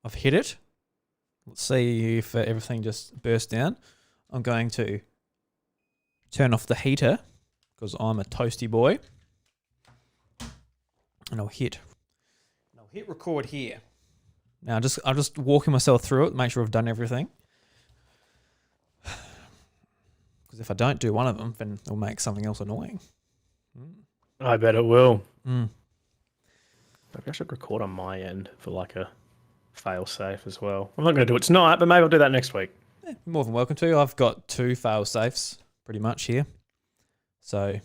I've hit it. Let's see if everything just burst down. I'm going to turn off the heater because I'm a toasty boy. And I'll hit record here. Now I'm just walking myself through it, make sure I've done everything. Because if I don't do one of them, then it'll make something else annoying. I bet it will. Mm. Maybe I should record on my end for like a fail safe as well. I'm not going to do it tonight, but maybe I'll do that next week. Yeah, more than welcome to. I've got 2 fail safes pretty much here. So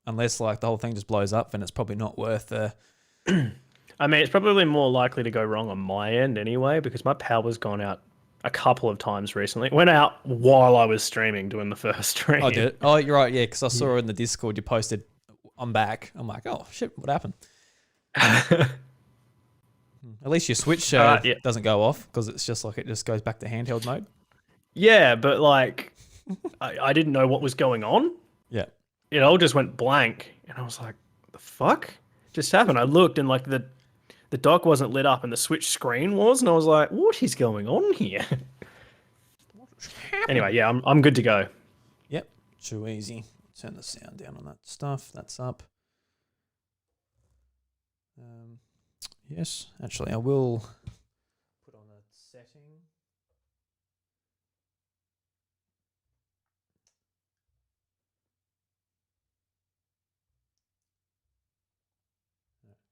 unless like the whole thing just blows up, then it's probably not worth I mean, it's probably more likely to go wrong on my end anyway, because my power's gone out a couple of times recently. It went out while I was streaming, doing the first stream. Oh, did it? Oh, you're right. Yeah, because I saw in the Discord you posted, I'm back. I'm like, oh, shit, what happened? At least your Switch doesn't go off because it's just like it just goes back to handheld mode. Yeah, but like, I didn't know what was going on. Yeah. It all just went blank. And I was like, the fuck just happened? I looked and like the dock wasn't lit up and the Switch screen was. And I was like, what is going on here? Anyway, yeah, I'm good to go. Yep. Too easy. Turn the sound down on that stuff. That's up. Yes, actually, I will put on a setting.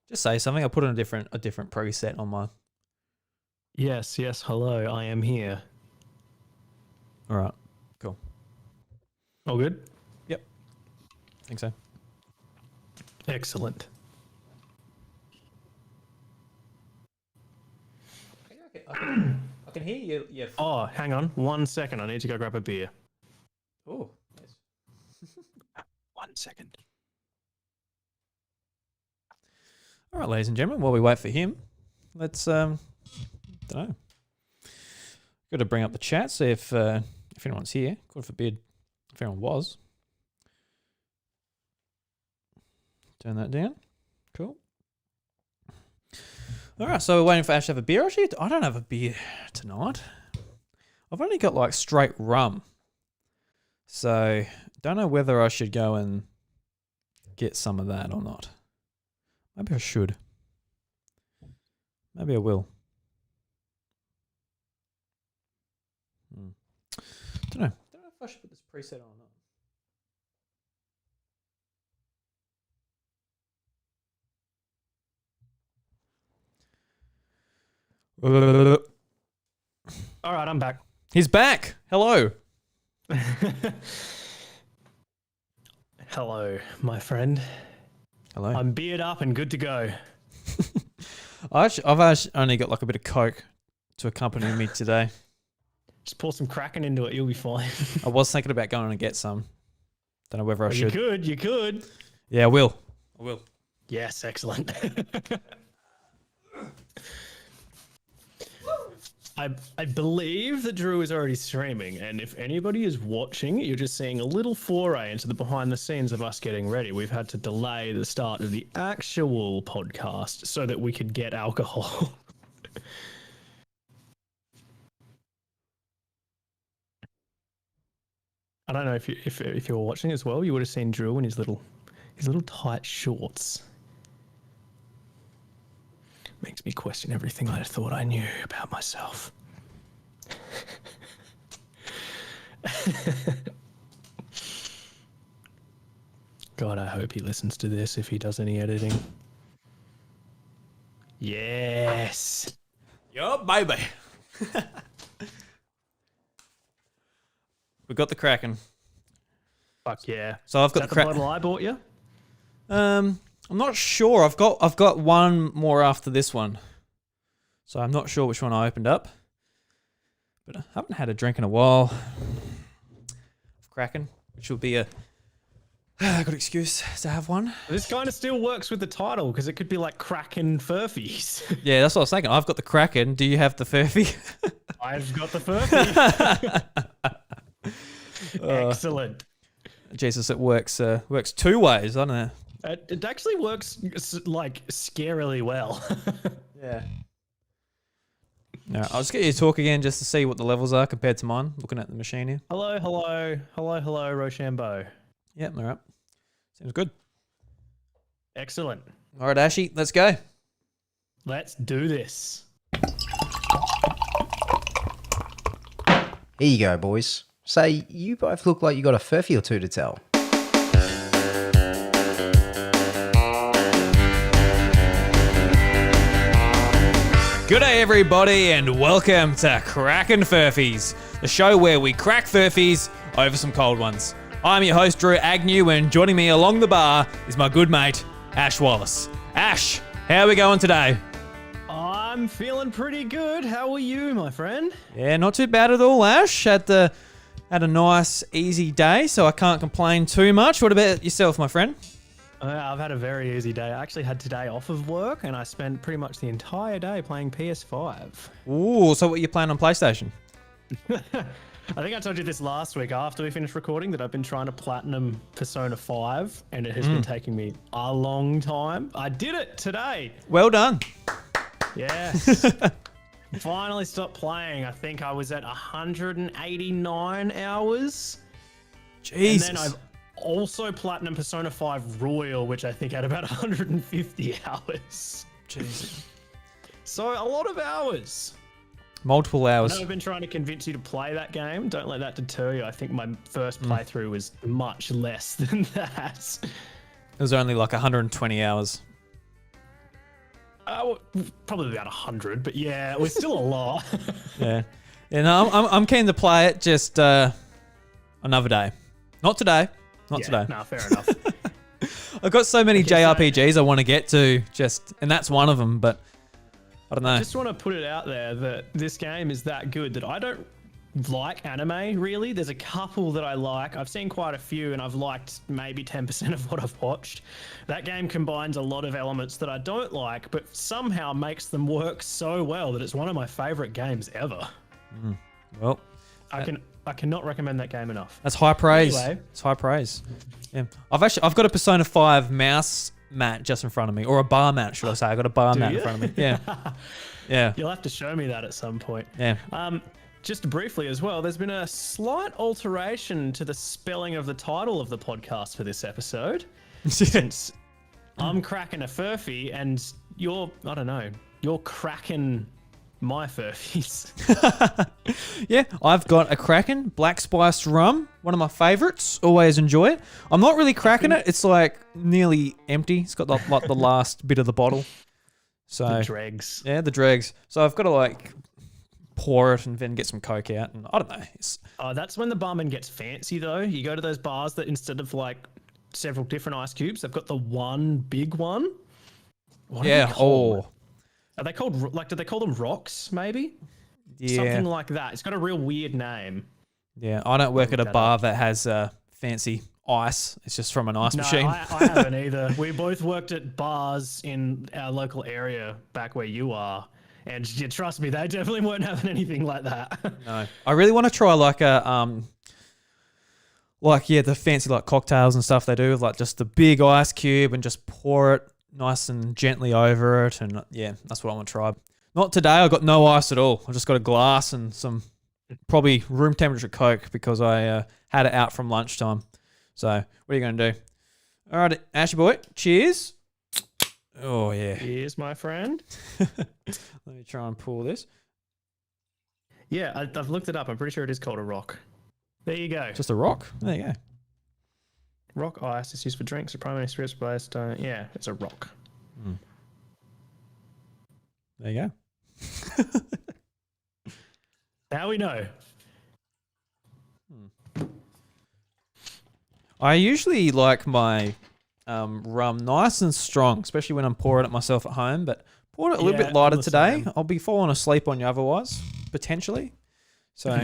Just say something. I'll put on a different preset on my. Yes, hello, I am here. All right, cool. All good? Yep, think so. Excellent. I can hear you. Yeah. Oh, hang on 1 second. I need to go grab a beer. Oh, nice. 1 second. All right, ladies and gentlemen, while we wait for him, let's don't know. Got to bring up the chat, see if anyone's here. God forbid if anyone was. Turn that down. Cool. All right, so we're waiting for Ash to have a beer. Actually, I don't have a beer tonight. I've only got like straight rum. So don't know whether I should go and get some of that or not. Maybe I should. Maybe I will. Don't know if I should put this preset on or not. All right, I'm back. He's back. Hello. Hello, my friend. Hello. I'm beard up and good to go. I've actually only got like a bit of Coke to accompany me today. Just pour some Crackin into it, you'll be fine. I was thinking about going and get some. Don't know whether I should. You could. Yeah, I will. Yes, excellent. I believe that Drew is already streaming, and if anybody is watching, you're just seeing a little foray into the behind the scenes of us getting ready. We've had to delay the start of the actual podcast so that we could get alcohol. I don't know if you were watching as well, you would have seen Drew in his little tight shorts. Makes me question everything I thought I knew about myself. God, I hope he listens to this if he does any editing. Yes. Yo, baby. We got the Kraken. Fuck yeah. So I've got the bottle I bought you? I'm not sure. I've got one more after this one. So I'm not sure which one I opened up. But I haven't had a drink in a while. Of Kraken, which will be a good excuse to have one. This kind of still works with the title because it could be like Crackin Furphys. Yeah, that's what I was thinking. I've got the Kraken. Do you have the Furphy? I've got the Furphy. Excellent. Jesus, it works 2 ways, doesn't it? It actually works like scarily well. Yeah. No, I'll just get you to talk again just to see what the levels are compared to mine, looking at the machine here. Hello, Rochambeau. Yep, all right. Seems good. Excellent. All right, Ashy, let's go. Let's do this. Here you go, boys. Say, you both look like you got a furphy or two to tell. G'day everybody and welcome to Crackin Furphys, the show where we crack furphies over some cold ones. I'm your host Drew Agnew and joining me along the bar is my good mate Ash Wallace. Ash, how are we going today? I'm feeling pretty good. How are you, my friend? Yeah, not too bad at all, Ash. Had a nice easy day, so I can't complain too much. What about yourself, my friend? I've had a very easy day. I actually had today off of work and I spent pretty much the entire day playing PS5. Ooh, so what are you playing on PlayStation? I think I told you this last week after we finished recording that I've been trying to platinum Persona 5 and it has been taking me a long time. I did it today. Well done. Yes. Finally stopped playing. I think I was at 189 hours. Jesus. And then I've also platinum Persona 5 Royal, which I think had about 150 hours. Jesus. So a lot of hours. Multiple I hours. know I've been trying to convince you to play that game. Don't let that deter you. I think my first playthrough was much less than that. It was only like 120 hours. Probably about 100, but yeah, it was still a lot. Yeah. Yeah, no, I'm keen to play it, just another day. Not today. Not today. No, fair enough. I've got so many Okay, so- JRPGs I want to get to, and that's one of them, but I don't know. Just want to put it out there that this game is that good that I don't like anime, really. There's a couple that I like. I've seen quite a few and I've liked maybe 10% of what I've watched. That game combines a lot of elements that I don't like, but somehow makes them work so well that it's one of my favorite games ever. Well, I cannot recommend that game enough. that's high praise. Anyway. It's high praise. Yeah. I've got a Persona 5 mouse mat just in front of me, or a bar mat, should I say. I got a bar mat in you? front of me. Yeah. Yeah. You'll have to show me that at some point. Yeah. Just briefly as well, there's been a slight alteration to the spelling of the title of the podcast for this episode. Since I'm cracking a furphy and you're cracking my furphies. Yeah, I've got a Kraken black spiced rum, one of my favorites. Always enjoy it. I'm not really cracking it. It's like nearly empty. It's got like the last bit of the bottle. So The dregs. yeah, the dregs. So I've got to like pour it and then get some Coke out, and I don't know. That's when the barman gets fancy though. You go to those bars that instead of like several different ice cubes, they've got the one big one. What are Yeah. they called? Oh. Are they called do they call them rocks? Maybe Yeah. something like that. It's got a real weird name. Yeah. I don't work at a that bar that has fancy ice. It's just from an ice No, machine. I haven't either. We both worked at bars in our local area back where you are. And you trust me, they definitely weren't having anything like that. No. I really want to try like the fancy like cocktails and stuff they do with like just the big ice cube and just pour it nice and gently over it, and yeah, that's what I want to try. Not today. I got no ice at all. I just got a glass and some probably room temperature Coke because I had it out from lunchtime. So what are you going to do? All right, Ashy boy, cheers. Oh yeah. Here's my friend. Let me try and pull this. Yeah, I've looked it up. I'm pretty sure it is called a rock. There you go. Just a rock. There you go. Rock ice is used for drinks or primary spirits based. Yeah, it's a rock. There you go. Now we know. I usually like my rum nice and strong, especially when I'm pouring it myself at home, but pouring it a little Yeah, bit lighter I'm the today. same. I'll be falling asleep on you otherwise, potentially. So,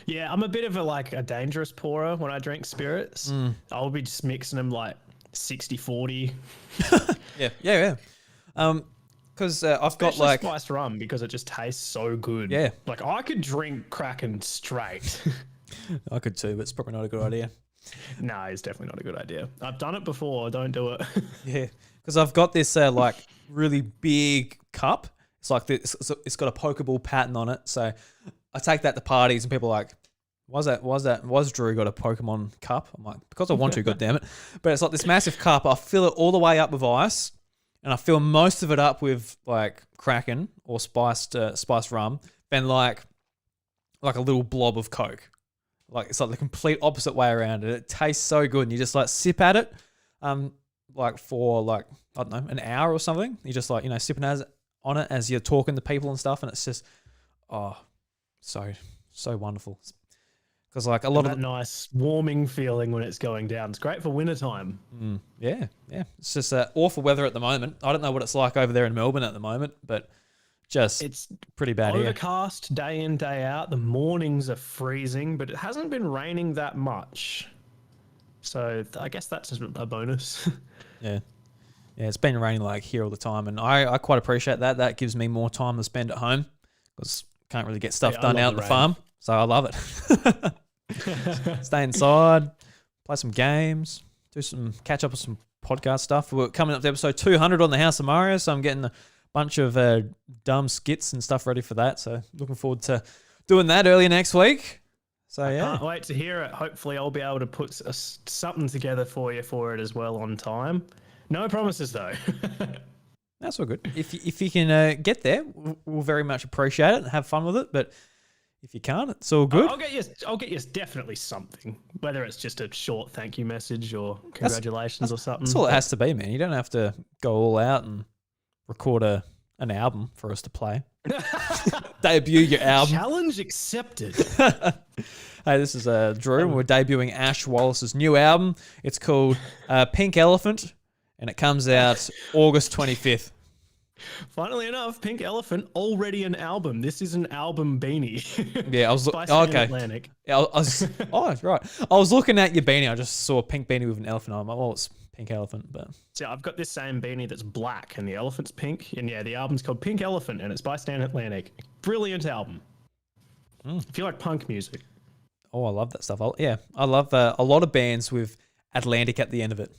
Yeah, I'm a bit of a dangerous pourer when I drink spirits. I'll be just mixing them like 60-40. yeah. Because I've got Especially like, spiced rum because it just tastes so good. Yeah. Like I could drink Kraken straight. I could too, but it's probably not a good idea. No, it's definitely not a good idea. I've done it before. Don't do it. Yeah, because I've got this like really big cup. It's like this. It's got a Pokeball pattern on it. So I take that to parties and people are like, "Was Drew got a Pokemon cup?" I'm like, "Because I want to, God damn it!" But it's like this massive cup. I fill it all the way up with ice, and I fill most of it up with like Crackin or spiced rum. Then like a little blob of Coke. Like it's like the complete opposite way around. It tastes so good, and you just like sip at it, like for like I don't know an hour or something. You just like sipping on it as you're talking to people and stuff, and it's just so wonderful. Because like a lot of that nice warming feeling when it's going down. It's great for wintertime. Yeah. It's just awful weather at the moment. I don't know what it's like over there in Melbourne at the moment, but it's pretty bad here. Overcast day in, day out. The mornings are freezing, but it hasn't been raining that much. So I guess that's a bonus. Yeah, it's been raining like here all the time, and I quite appreciate that. That gives me more time to spend at home because can't really get stuff done out at the farm. So I love it. Stay inside, play some games, catch up with some podcast stuff. We're coming up to episode 200 on the House of Mario, so I'm getting a bunch of dumb skits and stuff ready for that. So looking forward to doing that early next week. So yeah, can't wait to hear it. Hopefully I'll be able to put something together for it as well on time. No promises though. That's all good. If you can get there, we'll very much appreciate it and have fun with it. But if you can't, it's all good. I'll get you definitely something, whether it's just a short thank you message or congratulations or something. That's all it has to be, man. You don't have to go all out and record an album for us to play. Debut your album. Challenge accepted. Hey, this is Drew, and we're debuting Ash Wallace's new album. It's called Pink Elephant, and it comes out August 25th. Funnily enough, Pink Elephant already an album. This is an album beanie. Yeah, I was okay. Atlantic. Yeah, I was right. I was looking at your beanie. I just saw a pink beanie with an elephant on. I'm like, well, it's Pink Elephant, but so I've got this same beanie that's black, and the elephant's pink. And yeah, the album's called Pink Elephant, and it's by Stan Atlantic. Brilliant album. If you like punk music. Oh, I love that stuff. I love a lot of bands with Atlantic at the end of it.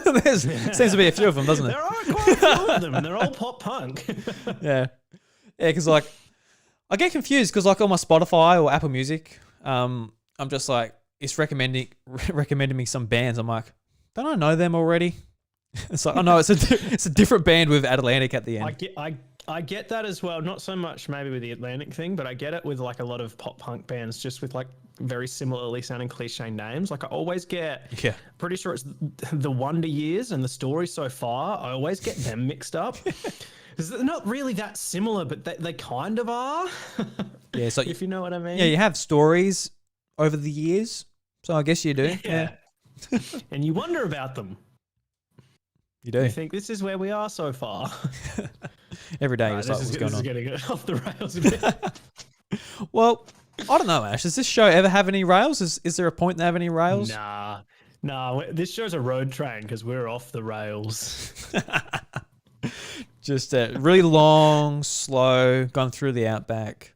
There seems to be a few of them, doesn't there? There are quite a few of them, and they're all pop punk. Yeah, because like I get confused because like on my Spotify or Apple Music, I'm just like it's recommending me some bands. I'm like, don't I know them already? It's like, oh no, it's a different band with Atlantic at the end. I get that as well. Not so much maybe with the Atlantic thing, but I get it with like a lot of pop punk bands just with like very similarly sounding cliche names. Like I always get, pretty sure it's the Wonder Years and the Story So Far. I always get them mixed up. They're not really that similar, but they kind of are. Yeah, so if you know what I mean. Yeah, you have stories over the years, so I guess you do. Yeah. And you wonder about them. You do. You think this is where we are so far. Every day, it's like, what's going on? This is getting off the rails a bit. Well, I don't know, Ash. Does this show ever have any rails? Is there a point to have any rails? Nah. This show's a road train because we're off the rails. Just really long, slow, gone through the outback.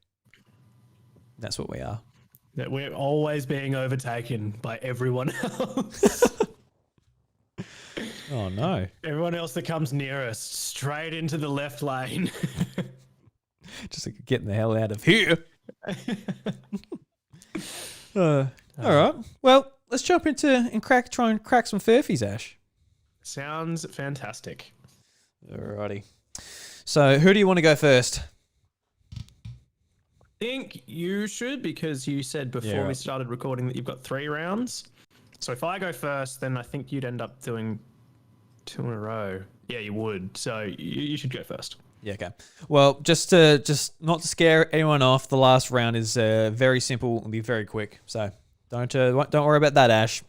That's what we are. That we're always being overtaken by everyone else. Oh no! Everyone else that comes near us, straight into the left lane. Just like getting the hell out of here. All right. Well, let's jump into and try and crack some Furphys, Ash. Sounds fantastic. Alrighty. So, who do you want to go first? I think you should, because you said before we started recording that you've got 3 rounds. So if I go first, then I think you'd end up doing 2 in a row. Yeah, you would. So you should go first. Yeah, okay. Well, just not to scare anyone off, the last round is very simple and be very quick. So don't worry about that, Ash.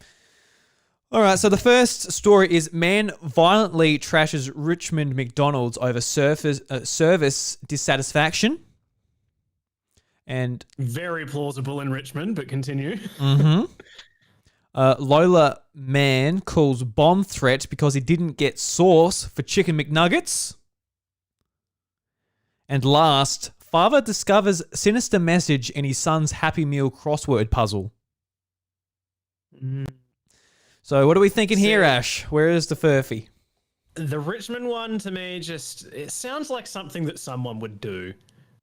All right, so the first story is man violently trashes Richmond McDonald's over service dissatisfaction. And very plausible in Richmond, but continue. Mm-hmm. Lola man calls bomb threat because he didn't get sauce for chicken McNuggets. And last, father discovers sinister message in his son's Happy Meal crossword puzzle. So what are we thinking here, Ash? Where is the Furphy? The Richmond one to me it sounds like something that someone would do.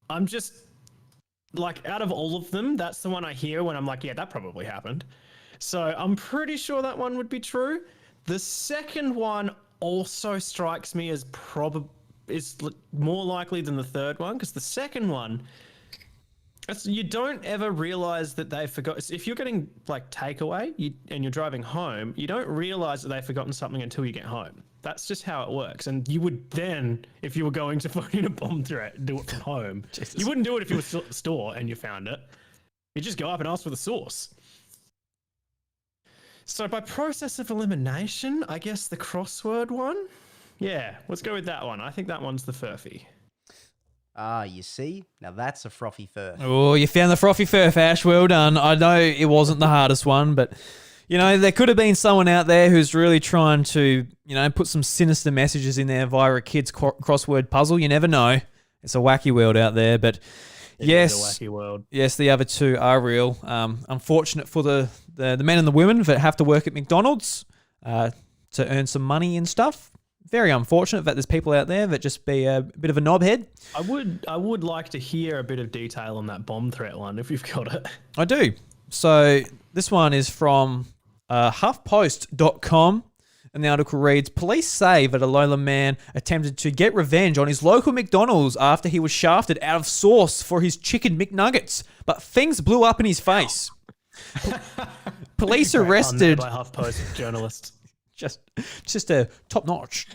I'm just like, out of all of them, that's the one I hear when I'm like, yeah, that probably happened. So I'm pretty sure that one would be true. The second one also strikes me as more likely than the third one, because the second one, you don't ever realize that they forgot. If you're getting like takeaway and you're driving home, you don't realize that they've forgotten something until you get home. That's just how it works. And you would then, if you were going to phone in a bomb threat, do it from home. You wouldn't do it if you were still at the store and you found it. You just go up and ask for the source. So by process of elimination, I guess the crossword one. Yeah, let's go with that one. I think that one's the Furphy. Ah, you see? Now that's a frothy furf. Oh, you found the frothy furf, Ash. Well done. I know it wasn't the hardest one, but, you know, there could have been someone out there who's really trying to, you know, put some sinister messages in there via a kid's crossword puzzle. You never know. It's a wacky world out there, but yes, It is a wacky world. Yes, the other two are real. Unfortunate for the men and the women that have to work at McDonald's to earn some money and stuff. Very unfortunate that there's people out there that just be a bit of a knobhead. I would like to hear a bit of detail on that bomb threat one if you've got it. I do. So this one is from HuffPost.com, and the article reads, police say that a Lowland man attempted to get revenge on his local McDonald's after he was shafted out of sauce for his chicken McNuggets, but things blew up in his face. Police arrested... by HuffPost journalists. Just a top notch.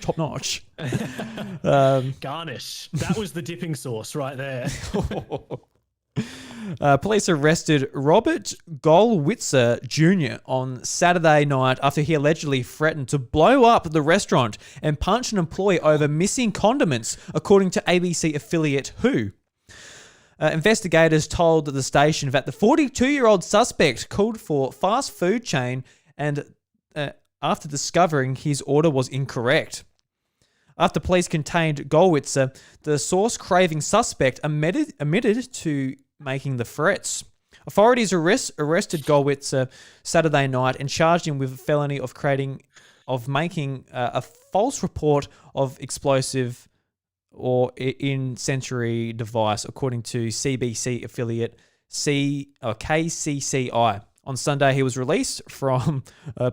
Garnish. That was the dipping sauce right there. Police arrested Robert Golwitzer Jr. on Saturday night after he allegedly threatened to blow up the restaurant and punch an employee over missing condiments, according to ABC affiliate Who. Investigators told the station that the 42-year-old suspect called for fast food chain and after discovering his order was incorrect. After police contained Golwitzer, the sauce-craving suspect admitted to making the threats. Authorities arrested Golwitzer Saturday night and charged him with a felony of making a false report of explosive or incendiary device, according to CBC affiliate KCCI. On Sunday, he was released from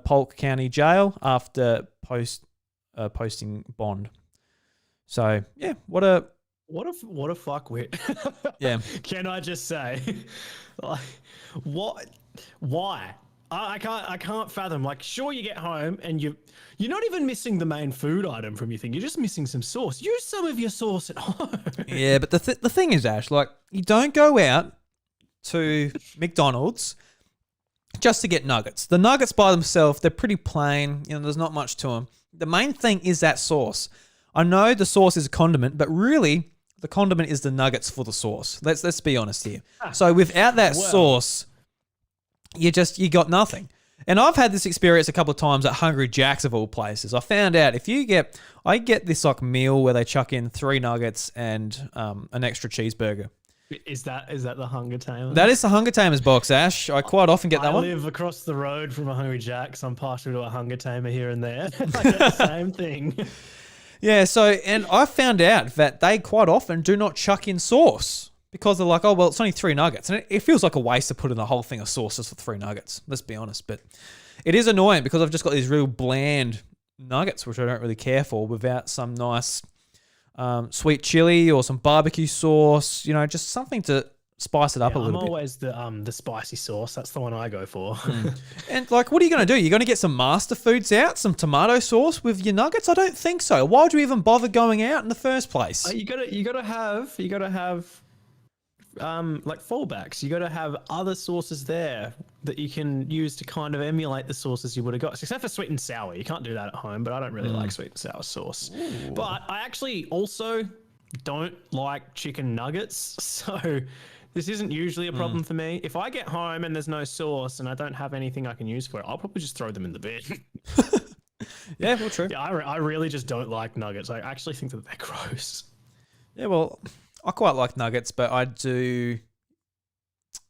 Polk County Jail after posting bond. So yeah, what a fuckwit. Yeah. Can I just say, like, what? Why? I can't fathom. Like, sure, you get home and you're not even missing the main food item from your thing. You're just missing some sauce. Use some of your sauce at home. Yeah, but the thing is, Ash, like, you don't go out to McDonald's just to get nuggets. The nuggets by themselves, they're pretty plain. You know, there's not much to them. The main thing is that sauce. I know the sauce is a condiment, but really, the condiment is the nuggets for the sauce. Let's be honest here. So without that sauce, you got nothing. And I've had this experience a couple of times at Hungry Jack's of all places. I found out I get this like meal where they chuck in 3 nuggets and an extra cheeseburger. Is that the Hunger Tamer? That is the Hunger Tamers box, Ash. I quite often get that one. I live across the road from a Hungry Jack's. I'm partial to a Hunger Tamer here and there. I get the same thing. Yeah, and I found out that they quite often do not chuck in sauce because they're like, oh, well, it's only 3 nuggets. And it feels like a waste to put in a whole thing of sauce just for 3 nuggets. Let's be honest. But it is annoying because I've just got these real bland nuggets, which I don't really care for, without some nice sweet chili or some barbecue sauce, you know, just something to spice it up a little bit. I'm always the spicy sauce. That's the one I go for. And like, what are you going to do? You're going to get some Master Foods out, some tomato sauce with your nuggets? I don't think so. Why would you even bother going out in the first place? You gotta have like fallbacks. You gotta have other sauces there that you can use to kind of emulate the sauces you would have got. Except for sweet and sour. You can't do that at home, but I don't really like sweet and sour sauce. Ooh. But I actually also don't like chicken nuggets, so this isn't usually a problem for me. If I get home and there's no sauce and I don't have anything I can use for it, I'll probably just throw them in the bin. Yeah, well, true. Yeah, I really just don't like nuggets. I actually think that they're gross. Yeah, well, I quite like nuggets, but I do,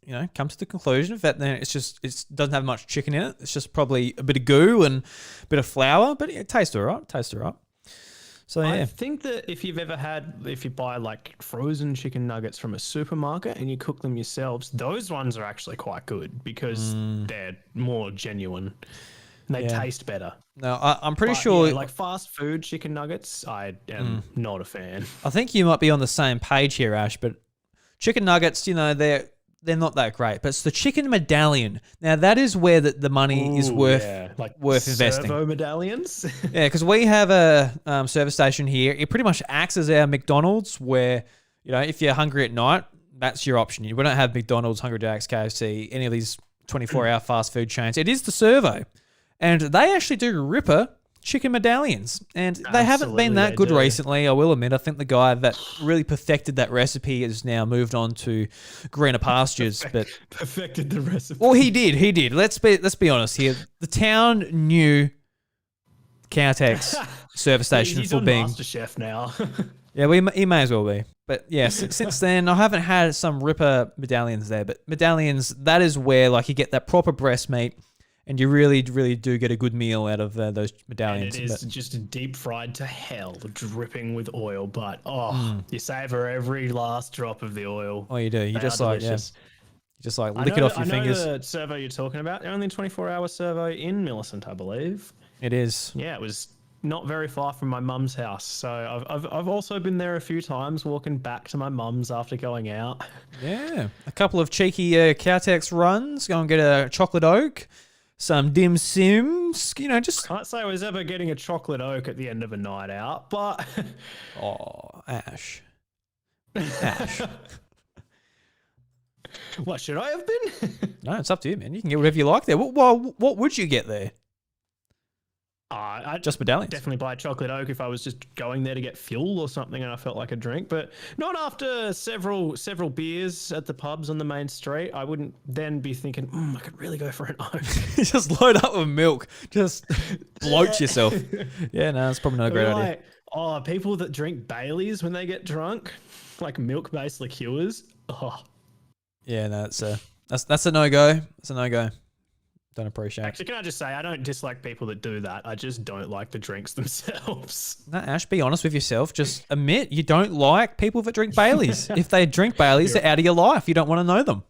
you know, come to the conclusion that then it doesn't have much chicken in it. It's just probably a bit of goo and a bit of flour, but it tastes all right. So I yeah, think that if you buy like frozen chicken nuggets from a supermarket and you cook them yourselves, those ones are actually quite good because they're more genuine and they Yeah. taste better. no, I'm pretty But sure. yeah, like fast food chicken nuggets, I am not a fan. I think you might be on the same page here, Ash. But chicken nuggets, they're not that great. But it's the chicken medallion. Now that is where the money is Ooh, worth yeah, like investing. servo medallions. Yeah, because we have a service station here. It pretty much acts as our McDonald's, where if you're hungry at night, that's your option. We don't have McDonald's, Hungry Jack's, KFC, any of these 24-hour fast food chains. It is the servo, and they actually do ripper chicken medallions, and they haven't been Absolutely, that they good do. recently. I will admit. I think the guy that really perfected that recipe has now moved on to greener pastures. But Perfected the recipe. well, he did. Let's be honest here. The town knew Caltech's service station He's for on being. MasterChef now. Yeah, he may as well be. But yeah, since then I haven't had some ripper medallions there. But medallions, that is where like you get that proper breast meat, and you really, really do get a good meal out of those And medallions. it is just deep fried to hell, dripping with oil. But you savor every last drop of the oil. Oh, you do. You They just are like delicious. you just like lick it off your fingers. I know the servo you're talking about. They're only 24-hour servo in Millicent, I believe. It is. Yeah, it was not very far from my mum's house. So I've also been there a few times, walking back to my mum's after going out. Yeah, a couple of cheeky Caltex runs. Go and get a chocolate oak, some dim sims. Just Can't say I was ever getting a chocolate oak at the end of a night out, but oh, Ash. what should I have been? No, it's up to you, man. You can get whatever you like there. What would you get there? I'd Just medallions. definitely buy chocolate oak if I was just going there to get fuel or something and I felt like a drink, but not after several beers at the pubs on the main street. I wouldn't then be thinking, I could really go for an oak. Just load up with milk. Just bloat yourself. Yeah, no, it's probably not a great idea. Like, people that drink Baileys when they get drunk, like milk-based liqueurs. Oh, Yeah, no, that's a no-go. It's a no-go. Don't appreciate it. actually, can I just say I don't dislike people that do that. I just don't like the drinks themselves. No, Ash, be honest with yourself. Just admit you don't like people that drink Baileys. If they drink Baileys, they're out of your life. You don't want to know them.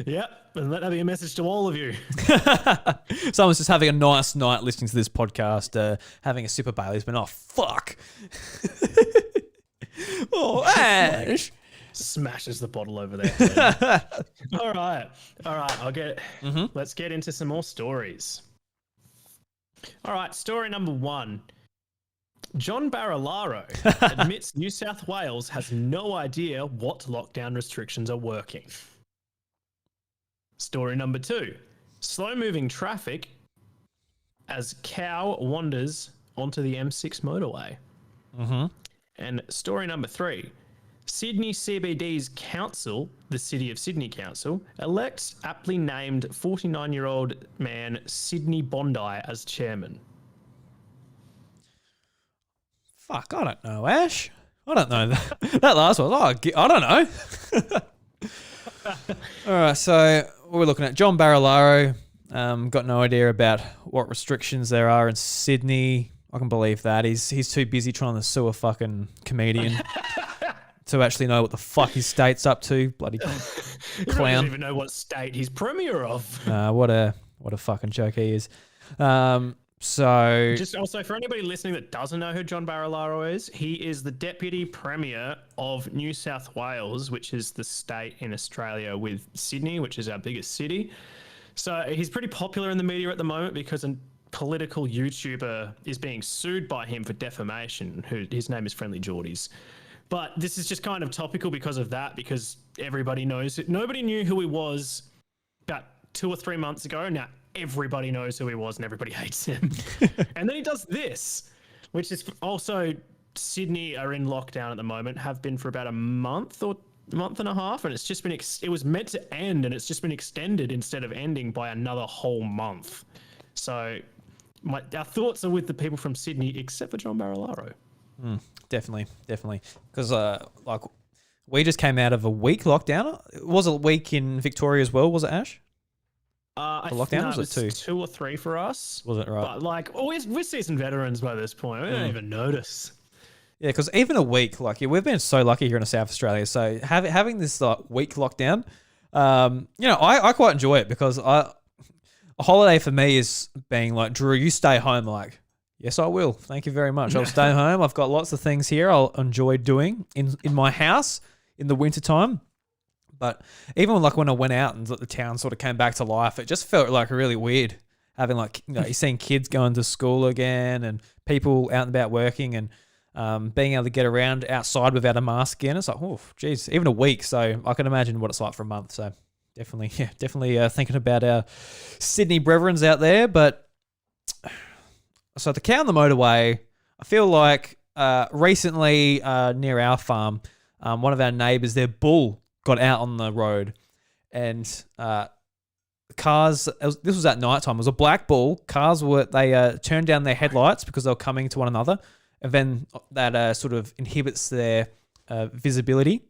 Yep, and let that be a message to all of you. Someone's just having a nice night listening to this podcast, having a sip of Baileys, but oh, fuck. Oh, Ash. Smashes the bottle over there. All right. I'll get. Let's get into some more stories. All right, story number 1. John Barilaro admits New South Wales has no idea what lockdown restrictions are working. Story number 2. Slow-moving traffic as cow wanders onto the M6 motorway. And story number 3. Sydney CBD's council, the City of Sydney Council, elects aptly named 49-year-old man Sydney Bondi as chairman. Fuck, I don't know, Ash. I don't know that. That last one. I don't know. All right, so we're looking at John Barilaro. Got no idea about what restrictions there are in Sydney. I can believe that. He's too busy trying to sue a fucking comedian to actually know what the fuck his state's up to. Bloody He clown. doesn't even know what state he's premier of. What a fucking joke he is. So Just also for anybody listening that doesn't know who John Barilaro is, he is the Deputy Premier of New South Wales, which is the state in Australia with Sydney, which is our biggest city. So he's pretty popular in the media at the moment because a political YouTuber is being sued by him for defamation, his name is Friendly Geordies. But this is just kind of topical because of that, because everybody knows it. Nobody knew who he was about 2 or 3 months ago. Now everybody knows who he was and everybody hates him. And then he does this, which is also Sydney are in lockdown at the moment, have been for about a month or month and a half. And it's just been, it was meant to end and it's just been extended instead of ending by another whole month. So our thoughts are with the people from Sydney, except for John Barilaro. Definitely. Because like we just came out of a week lockdown. It was a week in Victoria as well, was it, Ash? I The lockdown, no, was it it was 2? 2 or 3 for us. Was it right? But like, we're seasoned veterans by this point. We don't even notice. Yeah, because even a week, like we've been so lucky here in South Australia. So having this week lockdown, I quite enjoy it because a holiday for me is being like, Drew, you stay home. Like, yes, I will. Thank you very much. I'll stay home. I've got lots of things here I'll enjoy doing in my house in the wintertime. But even like when I went out and the town sort of came back to life, it just felt like really weird having like, you're seeing kids going to school again and people out and about working and being able to get around outside without a mask again. It's like, oh, geez, even a week. So I can imagine what it's like for a month. So definitely thinking about our Sydney brethrens out there. But so the cow on the motorway, I feel like recently near our farm, one of our neighbours, their bull got out on the road and cars, this was at night time. It was a black bull. Cars they turned down their headlights because they were coming to one another. And then that sort of inhibits their visibility.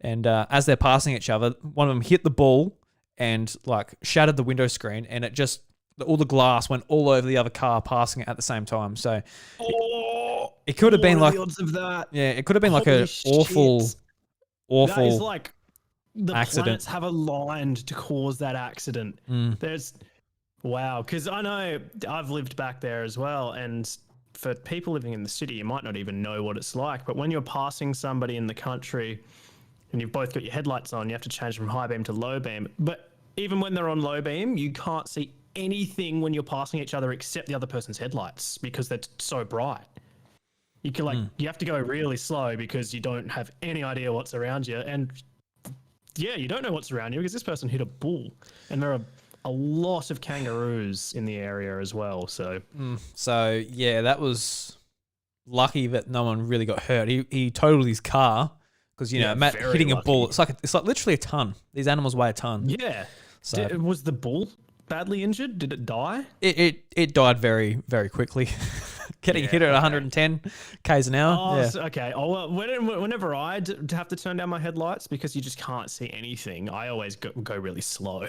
And as they're passing each other, one of them hit the bull and like shattered the window screen, and it just all the glass went all over the other car passing it at the same time. So it could have been like the odds of that. Yeah, it could have been like Holy an shit. awful That is like the accident. planets have aligned to cause that accident. There's wow, because I know I've lived back there as well, and for people living in the city, you might not even know what it's like. But when you're passing somebody in the country and you've both got your headlights on, you have to change from high beam to low beam. But even when they're on low beam, you can't see anything when you're passing each other except the other person's headlights because they're so bright. You can you have to go really slow because you don't have any idea what's around you. And yeah, you don't know what's around you because this person hit a bull, and there are a lot of kangaroos in the area as well. So, So yeah, that was lucky that no one really got hurt. He totaled his car because Matt very hitting a lucky. bull. It's like literally a ton. These animals weigh a ton. yeah. So Was the bull badly injured? Did it die? it died very very quickly, getting hit at 110 k's an hour. Oh, yeah. okay. Oh, well, whenever I have to turn down my headlights because you just can't see anything, I always go really slow.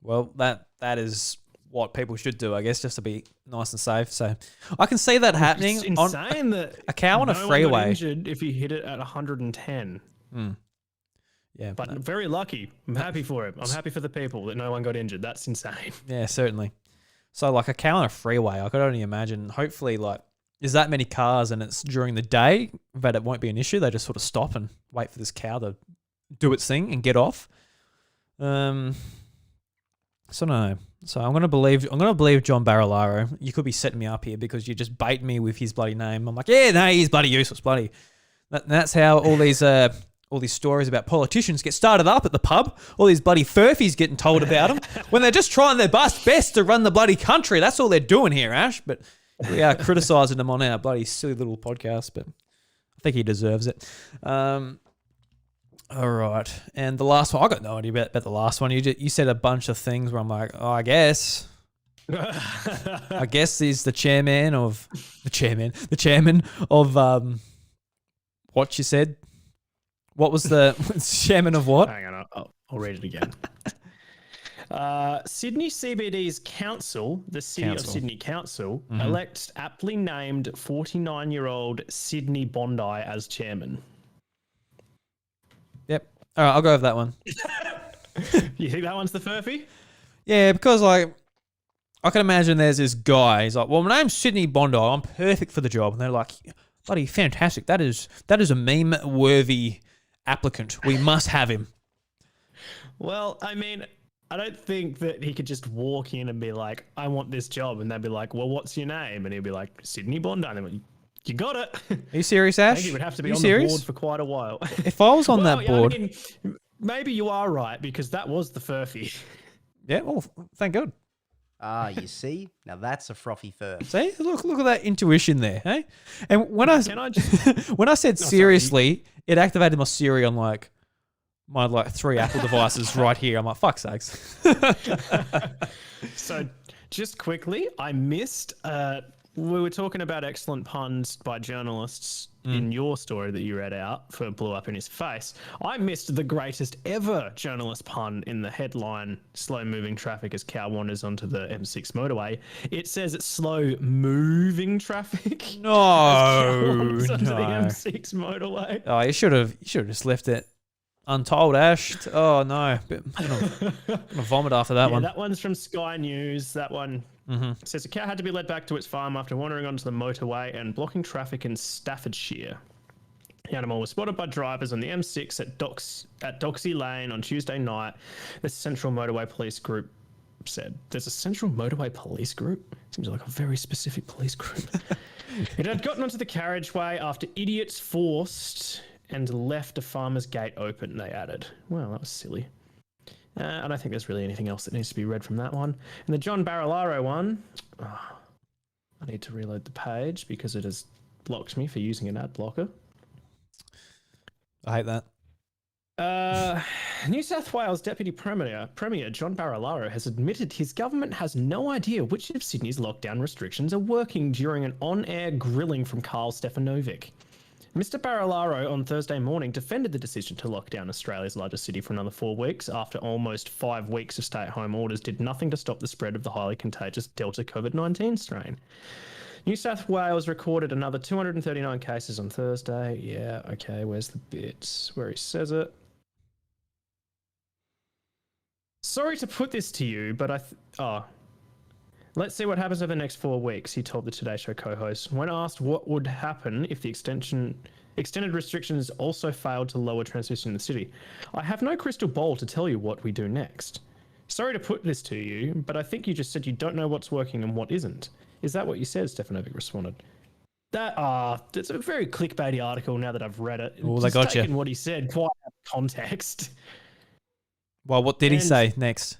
Well, that is what people should do, I guess, just to be nice and safe. So I can see that happening It's insane that a cow on a no one got freeway. injured if you hit it at 110. Yeah, But very lucky. I'm happy for it. I'm happy for the people that no one got injured. That's insane. yeah, certainly. So like a cow on a freeway, I could only imagine. Hopefully, like there's that many cars and it's during the day that it won't be an issue. They just sort of stop and wait for this cow to do its thing and get off. So no. So I'm gonna believe John Barilaro. You could be setting me up here because you just bait me with his bloody name. I'm like, yeah, no, he's bloody useless, bloody. That's how all these stories about politicians get started up at the pub. All these bloody furfies getting told about them when they're just trying their best to run the bloody country. That's all they're doing here, Ash. But we are criticising them on our bloody silly little podcast. But I think he deserves it. All right, and the last one, I got no idea about the last one. You said a bunch of things where I'm like, oh, I guess he's the chairman of what you said. What was the chairman of what? Hang on, I'll read it again. Sydney CBD's council, the City of Sydney Council, elects aptly named 49-year-old Sydney Bondi as chairman. Yep. All right, I'll go with that one. You think that one's the Furphy? Yeah, because like I can imagine there's this guy. He's like, well, my name's Sydney Bondi. I'm perfect for the job. And they're like, bloody fantastic. That is a meme-worthy applicant. We must have him. Well, I mean, I don't think that he could just walk in and be like, I want this job. And they'd be like, well, what's your name? And he'd be like, Sydney Bondi. And they're like, you got it. Are you serious, Ash? I think he would have to be on the board for quite a while. If I was on that board... I mean, maybe you are right, because that was the Furphy. Yeah, well, thank God. Ah, you see? Now that's a frothy fur. See? Look at that intuition there, hey? And when I just... when I said seriously, it activated my Siri on my 3 Apple devices right here. I'm like, fuck sakes. So, just quickly, I missed... we were talking about excellent puns by journalists in your story that you read out for blew up in his face, I missed the greatest ever journalist pun in the headline, slow moving traffic as cow wanders onto the M6 motorway. It says it's slow moving traffic. As cow wanders onto the M6 motorway. Oh, you should have just left it untold, Ash. Oh no, I'm gonna vomit after that one. That one's from Sky News. That one says a cow had to be led back to its farm after wandering onto the motorway and blocking traffic in Staffordshire. The animal was spotted by drivers on the M6 at Doxy Lane on Tuesday night. The Central Motorway Police Group said. There's a Central Motorway Police Group? Seems like a very specific police group. It had gotten onto the carriageway after idiots forced and left a farmer's gate open, they added. Well, that was silly. I don't think there's really anything else that needs to be read from that one. And the John Barilaro one, I need to reload the page because it has blocked me for using an ad blocker. I hate that. New South Wales Deputy Premier John Barilaro has admitted his government has no idea which of Sydney's lockdown restrictions are working during an on-air grilling from Carl Stefanovic. Mr. Barilaro on Thursday morning defended the decision to lock down Australia's largest city for another 4 weeks after almost 5 weeks of stay-at-home orders did nothing to stop the spread of the highly contagious Delta COVID-19 strain. New South Wales recorded another 239 cases on Thursday. Yeah, okay, where's the bit where he says it? Sorry to put this to you, but let's see what happens over the next 4 weeks, he told the Today Show co-host. When asked what would happen if the extended restrictions also failed to lower transmission in the city, I have no crystal ball to tell you what we do next. Sorry to put this to you, but I think you just said you don't know what's working and what isn't. Is that what you said? Stefanovic responded. That's a very clickbaity article now that I've read it. Oh, they got you. What he said quite out of context. Well, what did he say next?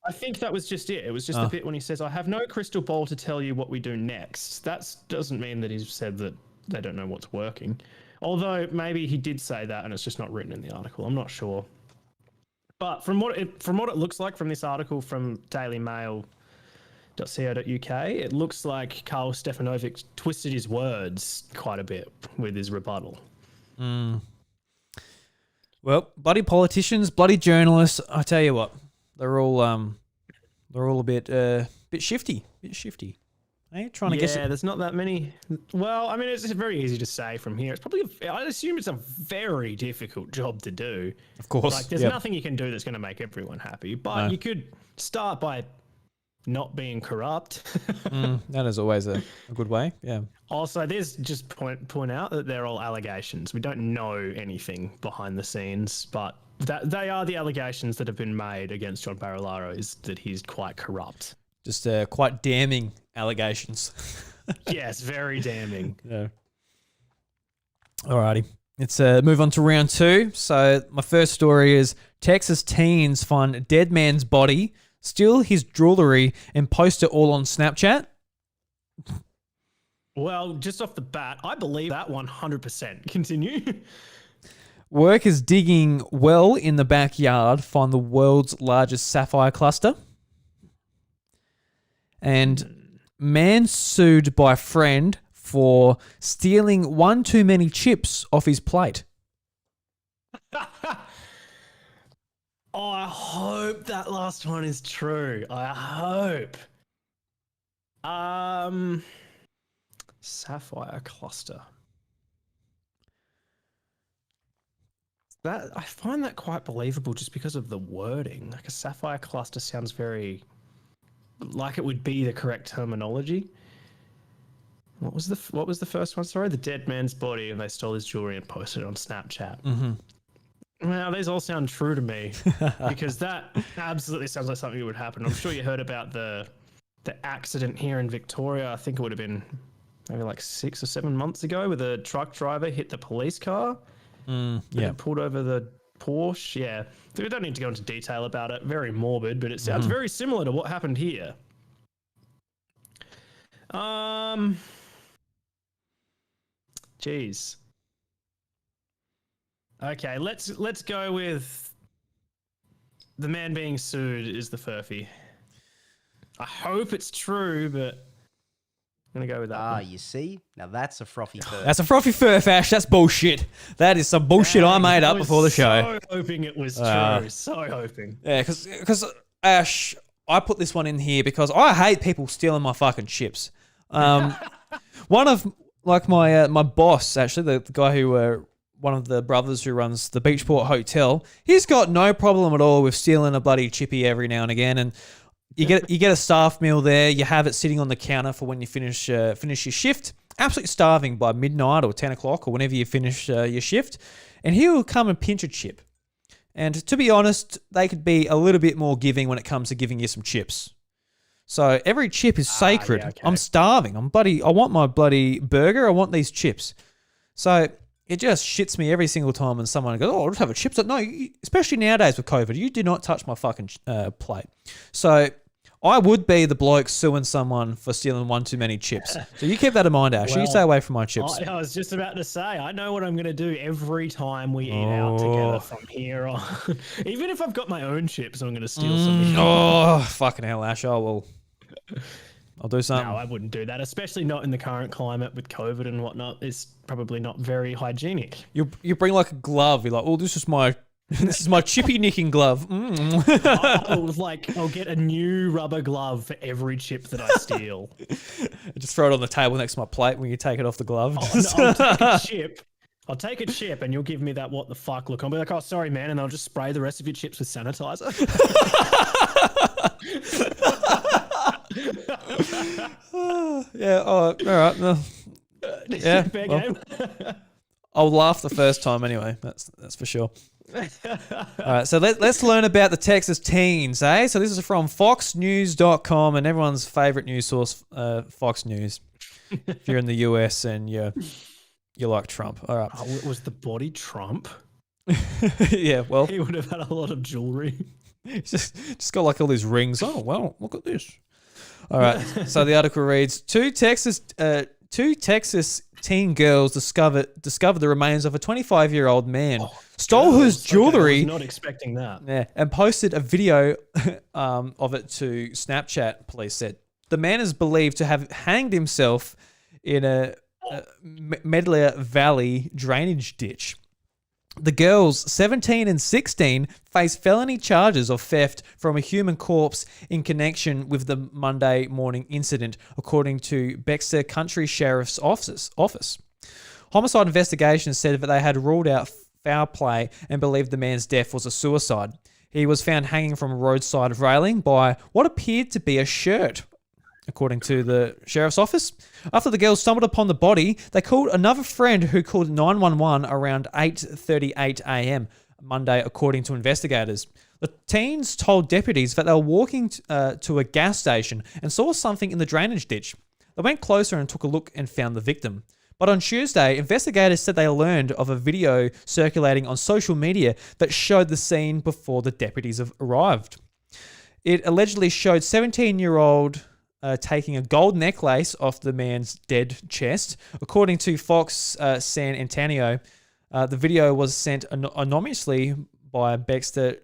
I think that was just it. It was just the bit when he says, I have no crystal ball to tell you what we do next. That doesn't mean that he's said that they don't know what's working. Although maybe he did say that and it's just not written in the article. I'm not sure. But from what it looks like from this article from dailymail.co.uk, it looks like Carl Stefanovic twisted his words quite a bit with his rebuttal. Well, bloody politicians, bloody journalists, I tell you what. They're all a bit shifty. Hey, trying to guess. Yeah, there's not that many. Well, I mean, it's very easy to say from here. It's probably, I assume it's a very difficult job to do. Of course. Like, there's nothing you can do that's going to make everyone happy. But you could start by not being corrupt. That is always a good way. Yeah. Also, there's just point out that they're all allegations. We don't know anything behind the scenes, but that they are the allegations that have been made against John Barilaro is that he's quite corrupt. Just quite damning allegations. Yes, very damning. Yeah. Alrighty. Let's move on to round 2. So my first story is Texas teens find dead man's body, steal his jewelry, and post it all on Snapchat. Well, just off the bat, I believe that 100%. Continue. Workers digging well in the backyard find the world's largest sapphire cluster. And man sued by friend for stealing one too many chips off his plate. Oh, I hope that last one is true. I hope. Sapphire cluster. That I find that quite believable just because of the wording. Like a sapphire cluster sounds very like it would be the correct terminology. What was the first one? Sorry, the dead man's body, and they stole his jewelry and posted it on Snapchat. Mm-hmm. Well, these all sound true to me because that absolutely sounds like something that would happen. I'm sure you heard about the accident here in Victoria. I think it would have been maybe like 6 or 7 months ago, where the truck driver hit the police car. Yeah, pulled over the Porsche. Yeah, we don't need to go into detail about it. Very morbid, but it sounds very similar to what happened here. Jeez. Okay, let's go with the man being sued is the Furphy. I hope it's true, but I'm going to go with that. Ah, one. you see? Now that's a frothy fur. That's a frothy furfash. That's bullshit. That is some bullshit I made up before the show. So hoping it was true. So hoping. Yeah, because Ash, I put this one in here because I hate people stealing my fucking chips. One of my boss, actually, the guy who one of the brothers who runs the Beachport Hotel, he's got no problem at all with stealing a bloody chippy every now and again. And you get a staff meal there. You have it sitting on the counter for when you finish your shift. Absolutely starving by midnight or 10 o'clock or whenever you finish your shift. And he will come and pinch a chip. And to be honest, they could be a little bit more giving when it comes to giving you some chips. So every chip is sacred. Yeah, okay. I'm starving. I want my bloody burger. I want these chips. So it just shits me every single time when someone goes, "Oh, I'll just have a chip." So no, especially nowadays with COVID, you do not touch my fucking plate. So I would be the bloke suing someone for stealing one too many chips. So you keep that in mind, Ash. You stay away from my chips. I was just about to say, I know what I'm going to do every time we eat out together from here on. Even if I've got my own chips, I'm going to steal some. Oh, fucking hell, Ash. I'll do something. No, I wouldn't do that, especially not in the current climate with COVID and whatnot. It's probably not very hygienic. You bring like a glove. You're like, oh, this is my chippy nicking glove. I'll get a new rubber glove for every chip that I steal. Just throw it on the table next to my plate when you take it off the glove. I'll take a chip and you'll give me that what the fuck look. I'll be like, oh, sorry, man. And I'll just spray the rest of your chips with sanitizer. Yeah, all right. No. Yeah, Fair well, game. I'll laugh the first time anyway. That's for sure. All right, so let's learn about the Texas teens, eh? So this is from foxnews.com and everyone's favorite news source, Fox News. If you're in the US and you like Trump. All right. Oh, was the body Trump? Yeah, well, He would have had a lot of jewelry. he's just got like all these rings. Oh, well, look at this. All right. So the article reads: Two Texas teen girls discovered the remains of a 25-year-old man. Stole his jewelry. I was not expecting that. Yeah, and posted a video of it to Snapchat. Police said the man is believed to have hanged himself in a Medler Valley drainage ditch. The girls, 17 and 16, face felony charges of theft from a human corpse in connection with the Monday morning incident, according to Bexar County Sheriff's Office. Homicide investigations said that they had ruled out foul play and believed the man's death was a suicide. He was found hanging from a roadside railing by what appeared to be a shirt, according to the sheriff's office. After the girls stumbled upon the body, they called another friend who called 911 around 8:38 a.m. Monday, according to investigators. The teens told deputies that they were walking to a gas station and saw something in the drainage ditch. They went closer and took a look and found the victim. But on Tuesday, investigators said they learned of a video circulating on social media that showed the scene before the deputies arrived. It allegedly showed 17-year-old taking a gold necklace off the man's dead chest. According to Fox San Antonio, the video was sent anonymously by Bexar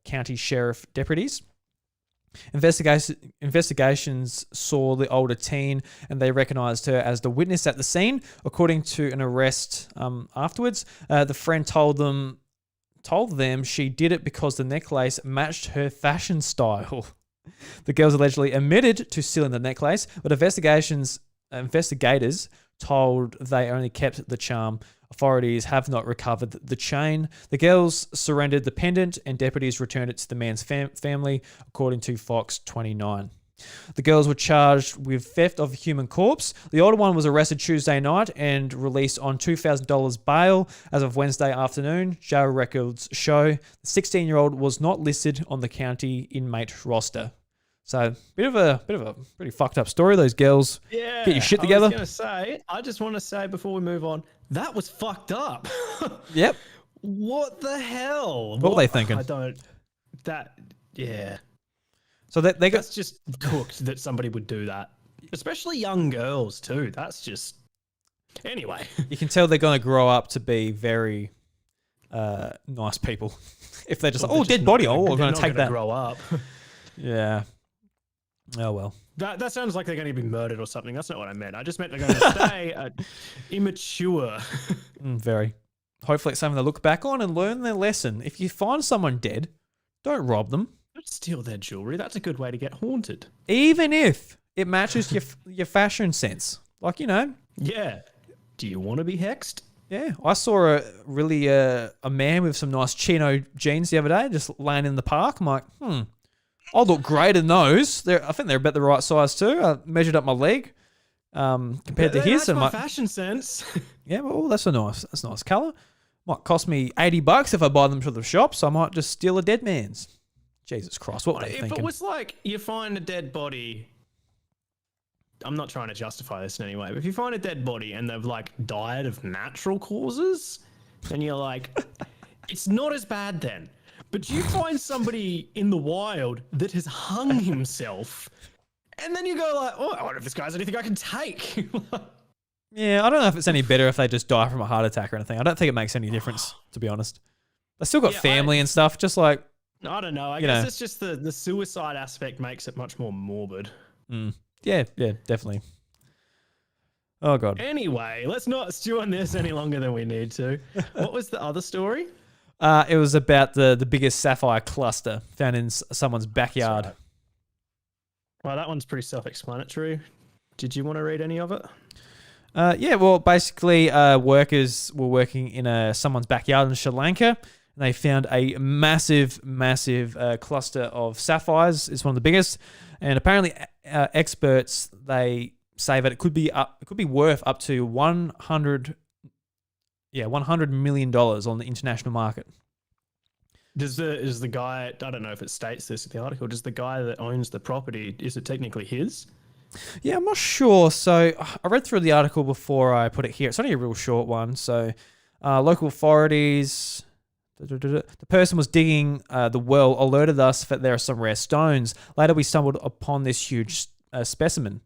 County Sheriff deputies. Investigations saw the older teen and they recognized her as the witness at the scene. According to an arrest afterwards, the friend told them she did it because the necklace matched her fashion style. The girls allegedly admitted to stealing the necklace, but investigators told they only kept the charm. Authorities have not recovered the chain. The girls surrendered the pendant and deputies returned it to the man's family, according to Fox 29. The girls were charged with theft of a human corpse. The older one was arrested Tuesday night and released on $2,000 bail as of Wednesday afternoon. Jail records show the 16-year-old was not listed on the county inmate roster. So, bit of a pretty fucked up story. Those girls get your shit together. I just want to say before we move on, that was fucked up. Yep. What the hell? What were they thinking? Yeah. So That's just cooked that somebody would do that. Especially young girls too. That's just... Anyway. You can tell they're going to grow up to be very nice people. If they're just dead body. Oh, we're going to take that. Grow up. Yeah. Oh, well. That sounds like they're going to be murdered or something. That's not what I meant. I just meant they're going to stay immature. Very. Hopefully it's something they look back on and learn their lesson. If you find someone dead, don't rob them. Don't steal their jewelry. That's a good way to get haunted. Even if it matches your fashion sense. Like, Yeah. Do you want to be hexed? Yeah, I saw a man with some nice chino jeans the other day, just laying in the park. I'm like, I look great in those. I think they're about the right size too. I measured up my leg compared to his. That's my fashion sense. Yeah, well, that's a nice colour. Might cost me $80 if I buy them from the shop, so I might just steal a dead man's. Jesus Christ, what were they thinking? If it was like you find a dead body, I'm not trying to justify this in any way, but if you find a dead body and they've like died of natural causes, then you're like, it's not as bad then. But you find somebody in the wild that has hung himself, and then you go like, oh, I wonder if this guy's anything I can take. Yeah, I don't know if it's any better if they just die from a heart attack or anything. I don't think it makes any difference, to be honest. They still got family and stuff, just like... I don't know. I guess it's just the suicide aspect makes it much more morbid. Yeah, definitely. Oh, God. Anyway, let's not stew on this any longer than we need to. What was the other story? It was about the biggest sapphire cluster found in someone's backyard. Right. Well, that one's pretty self-explanatory. Did you want to read any of it? Yeah, well, basically, workers were working in someone's backyard in Sri Lanka, and they found a massive cluster of sapphires. It's one of the biggest, and apparently, experts they say that it could be worth up to $100 million on the international market. Is the guy? I don't know if it states this in the article. Does the guy that owns the property, is it technically his? Yeah, I'm not sure. So I read through the article before I put it here. It's only a real short one. So local authorities, the person was digging the well, alerted us that there are some rare stones. Later, we stumbled upon this huge specimen.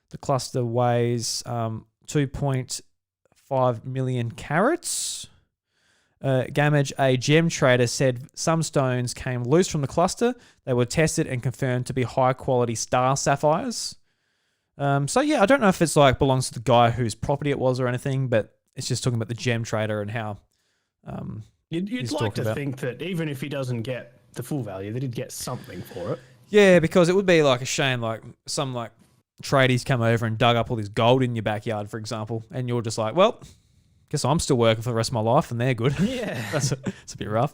The cluster weighs 2.5 million carats. Gamage, a gem trader, said some stones came loose from the cluster. They were tested and confirmed to be high-quality star sapphires. So yeah, I don't know if it's like belongs to the guy whose property it was or anything, but it's just talking about the gem trader and how you'd like to think that even if he doesn't get the full value, that he'd get something for it. Yeah, because it would be like a shame, like some like tradies come over and dug up all this gold in your backyard, for example, and you're just like, well, guess I'm still working for the rest of my life, and they're good. Yeah, that's a bit rough.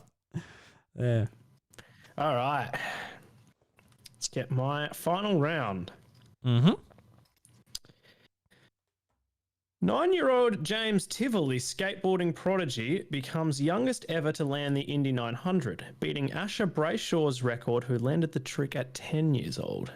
Yeah. All right, let's get my final round. Mm-hmm. 9-year-old James Tivoli, skateboarding prodigy, becomes youngest ever to land the Indy 900, beating Asher Brayshaw's record, who landed the trick at 10 years old.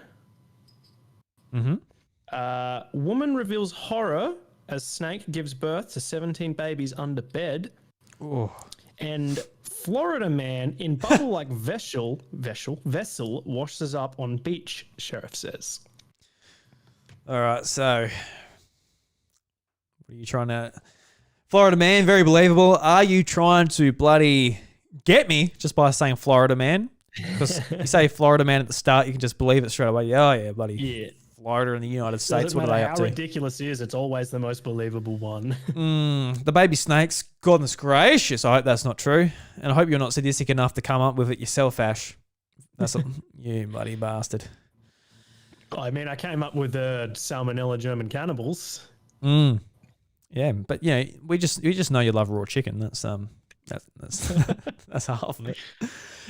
Mm-hmm. Woman reveals horror as snake gives birth to 17 babies under bed. Oh. And Florida man in bubble-like vessel washes up on beach, sheriff says. All right, so... What are you trying to... Florida man, very believable. Are you trying to bloody get me just by saying Florida man? Because you say Florida man at the start, you can just believe it straight away. Oh, yeah, bloody Florida in the United States. What are they up to? How ridiculous it is, it's always the most believable one. The baby snakes. Goodness gracious, I hope that's not true. And I hope you're not sadistic enough to come up with it yourself, Ash. That's you bloody bastard. I mean, I came up with the salmonella German cannibals. Yeah, but we just know you love raw chicken. That's that's half of it.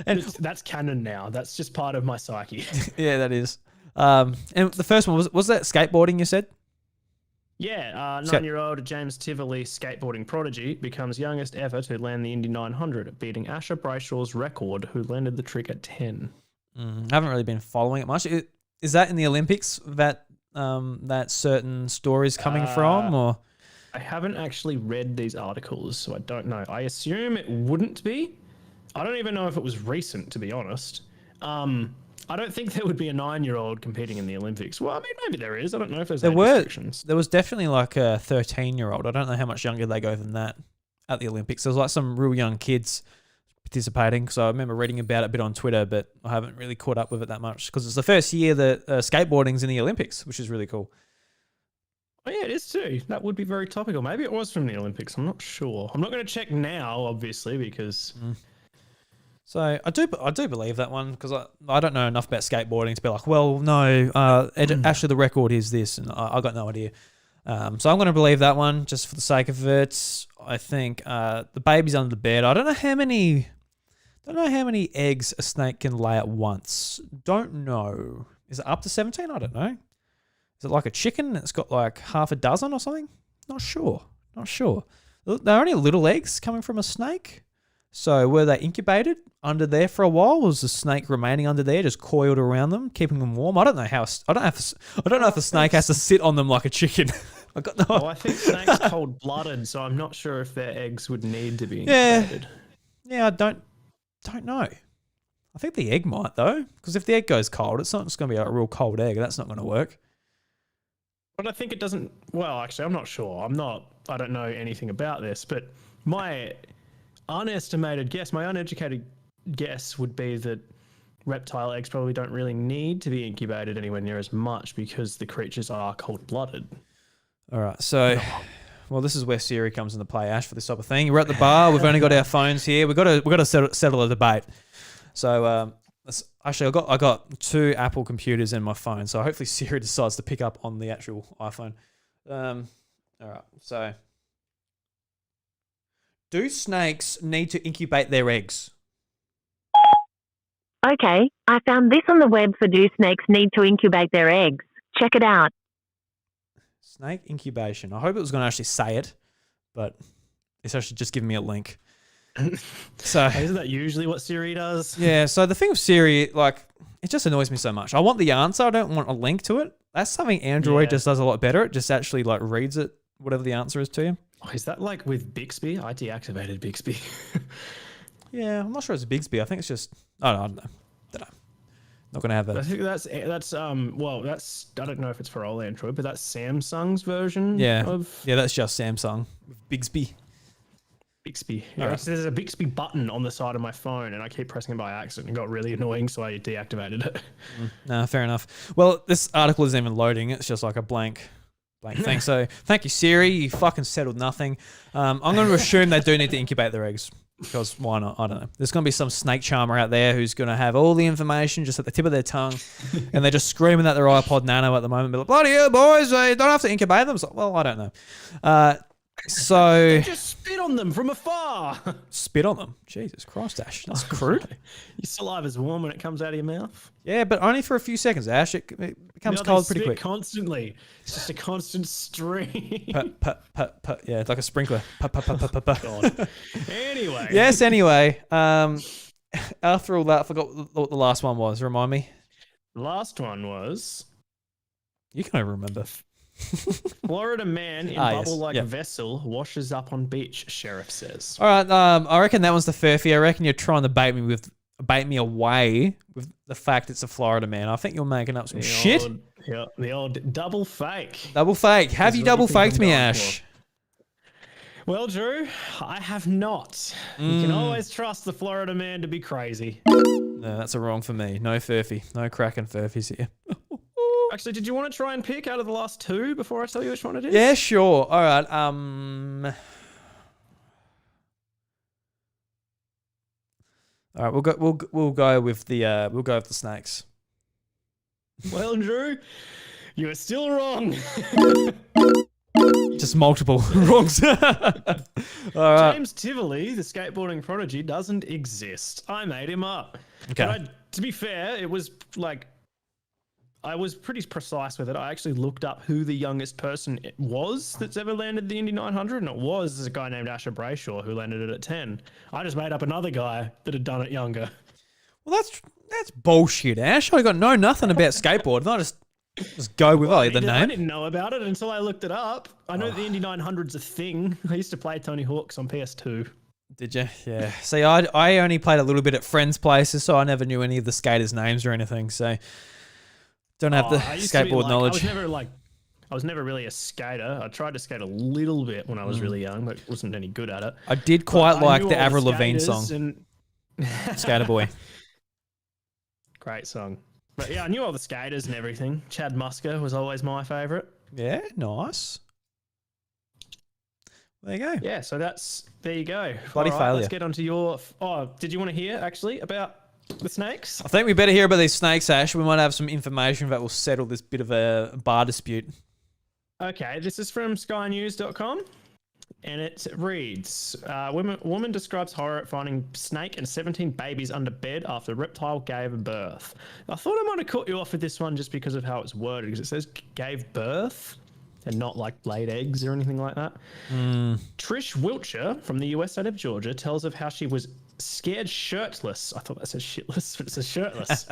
And that's canon now. That's just part of my psyche. Yeah, that is. And the first one was that skateboarding you said? Yeah, 9-year-old James Tivoli, skateboarding prodigy, becomes youngest ever to land the Indy 900, beating Asher Brayshaw's record, who landed the trick at 10. I haven't really been following it much. Is that in the Olympics that that certain stories coming from, or? I haven't actually read these articles, so I don't know. I assume it wouldn't be. I don't even know if it was recent, to be honest. I don't think there would be a 9-year-old competing in the Olympics. Well, I mean, maybe there is. I don't know if there's restrictions. There was definitely like a 13-year-old. I don't know how much younger they go than that at the Olympics. There's like some real young kids, participating. So I remember reading about it a bit on Twitter, but I haven't really caught up with it that much because it's the first year that skateboarding's in the Olympics, which is really cool. Oh, yeah, it is too. That would be very topical. Maybe it was from the Olympics. I'm not sure. I'm not going to check now, obviously, because... So I do believe that one because I don't know enough about skateboarding to be like, well, no, actually the record is this, and I got no idea. So I'm going to believe that one just for the sake of it. I think the baby's under the bed. I don't know how many eggs a snake can lay at once. Don't know. Is it up to 17? I don't know. Is it like a chicken? It's got like half a dozen or something? Not sure. They're only little eggs coming from a snake. So were they incubated under there for a while? Was the snake remaining under there, just coiled around them, keeping them warm? I don't know how. I don't know if the snake has to sit on them like a chicken. I got no. Oh, I think snakes cold-blooded, so I'm not sure if their eggs would need to be incubated. Yeah, I don't know. I think the egg might though, because if the egg goes cold, it's not just going to be a real cold egg. That's not going to work. But I think it doesn't. Well, actually, I'm not sure. I don't know anything about this, but my uneducated guess would be that reptile eggs probably don't really need to be incubated anywhere near as much because the creatures are cold-blooded. All right, so, well, this is where Siri comes into play, Ash, for this type of thing. We're at the bar. We've only got our phones here. We've got to settle a debate. So, actually, I got 2 Apple computers in my phone, so hopefully Siri decides to pick up on the actual iPhone. All right, so... Do snakes need to incubate their eggs? Okay, I found this on the web for do snakes need to incubate their eggs. Check it out. Snake incubation. I hope it was going to actually say it, but it's actually just giving me a link. So isn't that usually what Siri does? Yeah, so the thing with Siri, like, it just annoys me so much. I want the answer. I don't want a link to it. That's something Android just does a lot better. It just actually like reads it, whatever the answer is to you. Oh, is that like with Bixby? I deactivated Bixby. Yeah, I'm not sure it's Bixby. I think it's just I don't know. Not gonna have that. I think that's I don't know if it's for all Android, but that's Samsung's version. Yeah, of that's just Samsung with Bixby. Bixby. Yeah, right. so there's a Bixby button on the side of my phone, and I keep pressing it by accident. It got really annoying, so I deactivated it. No, fair enough. Well, this article isn't even loading. It's just like a blank thing. So thank you, Siri. You fucking settled nothing. I'm going to assume they do need to incubate their eggs because why not? I don't know. There's going to be some snake charmer out there who's going to have all the information just at the tip of their tongue, and they're just screaming at their iPod Nano at the moment. Be like, bloody hell, boys, they don't have to incubate them. It's like, well, I don't know. So just spit on them from afar. Spit on them? Jesus Christ, Ash. That's crude. Your saliva's warm when it comes out of your mouth. Yeah, but only for a few seconds, Ash. It becomes cold pretty quick. Constantly. It's just a constant stream. Yeah, it's like a sprinkler. God. Anyway. Yes, anyway. After all that, I forgot what the last one was. Remind me. The last one was... You can't even remember. Florida man in bubble-like vessel washes up on beach, sheriff says. All right, I reckon that one's the Furphy. I reckon you're trying to bait me away with the fact it's a Florida man. I think you're making up some shit. The old double fake. Double fake. Have you double faked me, Ash? Well, Drew, I have not. You can always trust the Florida man to be crazy. No, that's a wrong for me. No Furphy. No Crackin Furphys here. Actually, did you want to try and pick out of the last 2 before I tell you which one it is? Yeah, sure. All right. All right. We'll go with the snakes. Well, Drew, you are still wrong. Just multiple wrongs. All right. James Tivoli, the skateboarding prodigy, doesn't exist. I made him up. Okay. But to be fair, it was like... I was pretty precise with it. I actually looked up who the youngest person it was that's ever landed the Indy 900, and it was a guy named Asher Brayshaw who landed it at 10. I just made up another guy that had done it younger. Well, that's bullshit, Ash. I got nothing about skateboarding. I just go with the name. I didn't know about it until I looked it up. I know the Indy 900's a thing. I used to play Tony Hawk's on PS2. Did you? Yeah. See, I only played a little bit at friends' places, so I never knew any of the skaters' names or anything. So. Don't have the skateboard knowledge. I was never really a skater. I tried to skate a little bit when I was really young, but wasn't any good at it. I did quite like the Avril Lavigne song. Skater boy. Great song. But yeah, I knew all the skaters and everything. Chad Musker was always my favourite. Yeah, nice. There you go. Yeah, so there you go. Bloody All right, failure. Let's get on to your. Oh, did you want to hear actually about the snakes? I think we better hear about these snakes, Ash. We might have some information that will settle this bit of a bar dispute. Okay, this is from skynews.com. And it reads, woman describes horror at finding snake and 17 babies under bed after reptile gave birth. I thought I might have caught you off with this one just because of how it's worded, because it says gave birth and not like laid eggs or anything like that. Trish Wiltshire from the US state of Georgia tells of how she was scared shirtless. I thought that says shitless, but it says shirtless.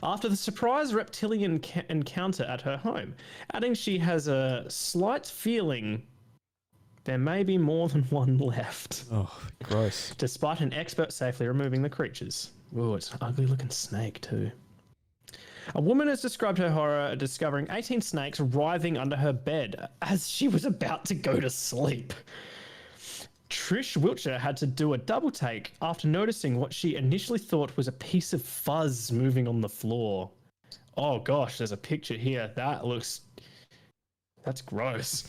After the surprise reptilian encounter at her home, adding she has a slight feeling there may be more than one left. Oh, gross. Despite an expert safely removing the creatures. Oh, it's an ugly looking snake too. A woman has described her horror at discovering 18 snakes writhing under her bed as she was about to go to sleep. Trish Wiltshire had to do a double take after noticing what she initially thought was a piece of fuzz moving on the floor. Oh gosh, there's a picture here. That's gross.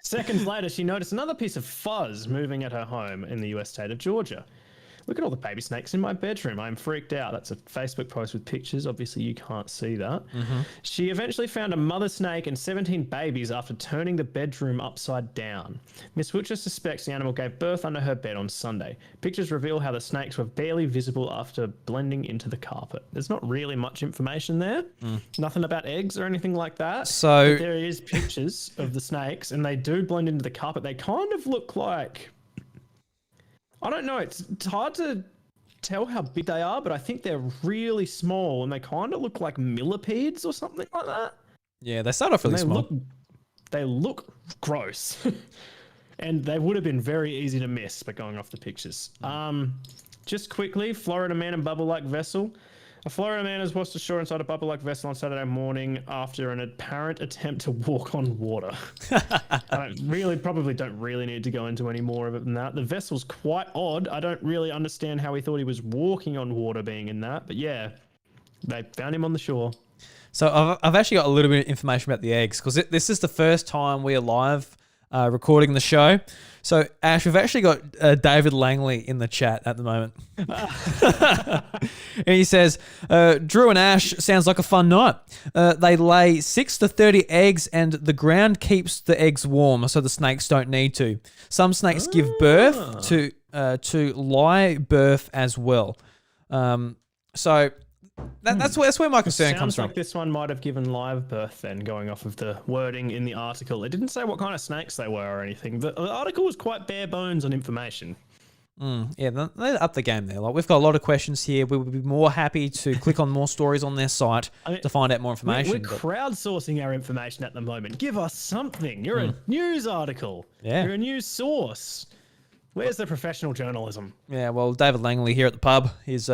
Seconds later, she noticed another piece of fuzz moving at her home in the US state of Georgia. Look at all the baby snakes in my bedroom. I'm freaked out. That's a Facebook post with pictures. Obviously, you can't see that. She eventually found a mother snake and 17 babies after turning the bedroom upside down. Miss Wiltshire suspects the animal gave birth under her bed on Sunday. Pictures reveal how the snakes were barely visible after blending into the carpet. There's not really much information there. Nothing about eggs or anything like that. So But there is pictures of the snakes, and they do blend into the carpet. They kind of look like... I don't know. It's hard to tell how big they are, but I think they're really small, and they kind of look like millipedes or something like that. yeah, they start off really small. They look gross, and they would have been very easy to miss, but going off the pictures. Just quickly, Florida man and bubble-like vessel. A Florida man has washed ashore inside a bubble-like vessel on Saturday morning after an apparent attempt to walk on water. I probably don't really need to go into any more of it than that. The vessel's quite odd. I don't really understand how he thought he was walking on water being in that, but yeah, they found him on the shore. So I've actually got a little bit of information about the eggs because this is the first time we are live recording the show. So Ash, we've actually got David Langley in the chat at the moment. And he says, Drew and Ash sounds like a fun night. They lay 6 to 30 eggs and the ground keeps the eggs warm so the snakes don't need to. Some snakes give birth to live birth as well. So that's where my concern comes from. Sounds like this one might have given live birth then, going off of the wording in the article. It didn't say what kind of snakes they were or anything. The article was quite bare bones on information. Yeah, they up the game there. Like, we've got a lot of questions here. We would be more happy to click on more stories on their site to find out more information. We're crowdsourcing our information at the moment. Give us something. You're a news article. Yeah. You're a news source. Where's the professional journalism? Yeah, well, David Langley here at the pub is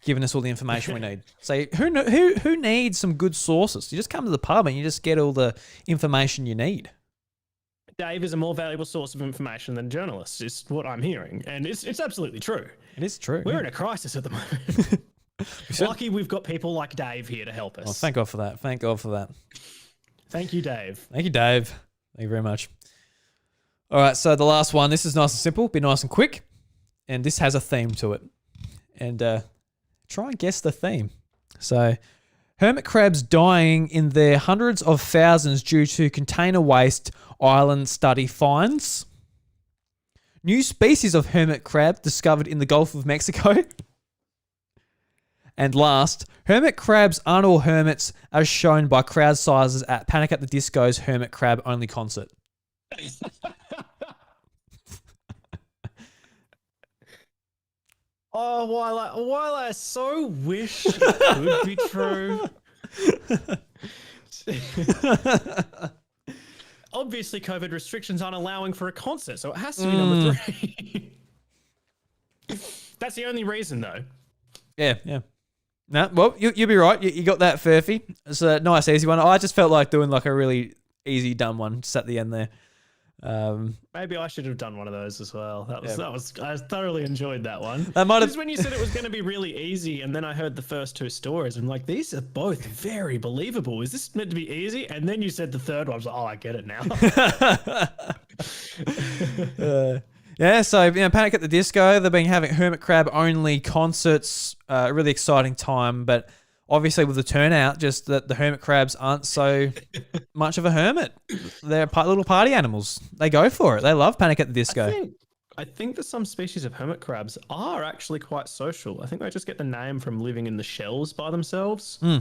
giving us all the information we need. So who needs some good sources? You just come to the pub and you just get all the information you need. Dave is a more valuable source of information than journalists, is what I'm hearing. And it's absolutely true. It is true. We're in a crisis at the moment. Lucky we've got people like Dave here to help us. Oh, thank God for that. Thank God for that. Thank you, Dave. Thank you, Dave. Thank you very much. All right, so the last one. This is nice and simple, be nice and quick. And this has a theme to it. And try and guess the theme. So, hermit crabs dying in their hundreds of thousands due to container waste, island study finds. New species of hermit crab discovered in the Gulf of Mexico. And last, hermit crabs aren't all hermits as shown by crowd sizes at Panic at the Disco's hermit crab only concert. Oh, while I so wish it could be true. Obviously, COVID restrictions aren't allowing for a concert, so it has to be number 3. That's the only reason, though. Yeah. No, well, you'll be right. You got that, Furphy. It's a nice, easy one. I just felt like doing like a really easy, dumb one just at the end there. Maybe I should have done one of those as well. I thoroughly enjoyed that one. That might have. Just when you said it was going to be really easy, and then I heard the first two stories, I'm like, these are both very believable. Is this meant to be easy? And then you said the third one. I was like, oh, I get it now. Yeah, so Panic at the Disco. They've been having hermit crab only concerts. A really exciting time, but obviously with the turnout, just that the hermit crabs aren't so much of a hermit. They're little party animals. They go for it. They love Panic at the Disco. I think that some species of hermit crabs are actually quite social. I think they just get the name from living in the shells by themselves. Yeah,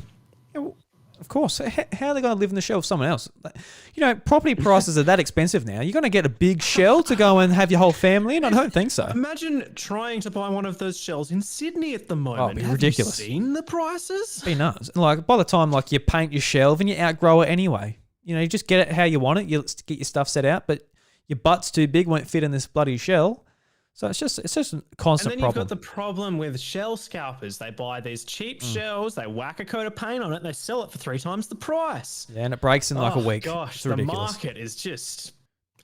well, of course. How are they going to live in the shell of someone else? Property prices are that expensive now. You're going to get a big shell to go and have your whole family in? I don't think so. Imagine trying to buy one of those shells in Sydney at the moment. Oh, it'd be Have ridiculous. you seen the prices? It'd be nuts. Like, by the time you paint your shelf and you outgrow it anyway. You just get it how you want it. You get your stuff set out, but your butt's too big, won't fit in this bloody shell. So it's just a constant And then problem. you've got the problem with shell scalpers. They buy these cheap shells, they whack a coat of paint on it, and they sell it for 3 times the price. Yeah, and it breaks in like a week. Gosh, It's the ridiculous. market is just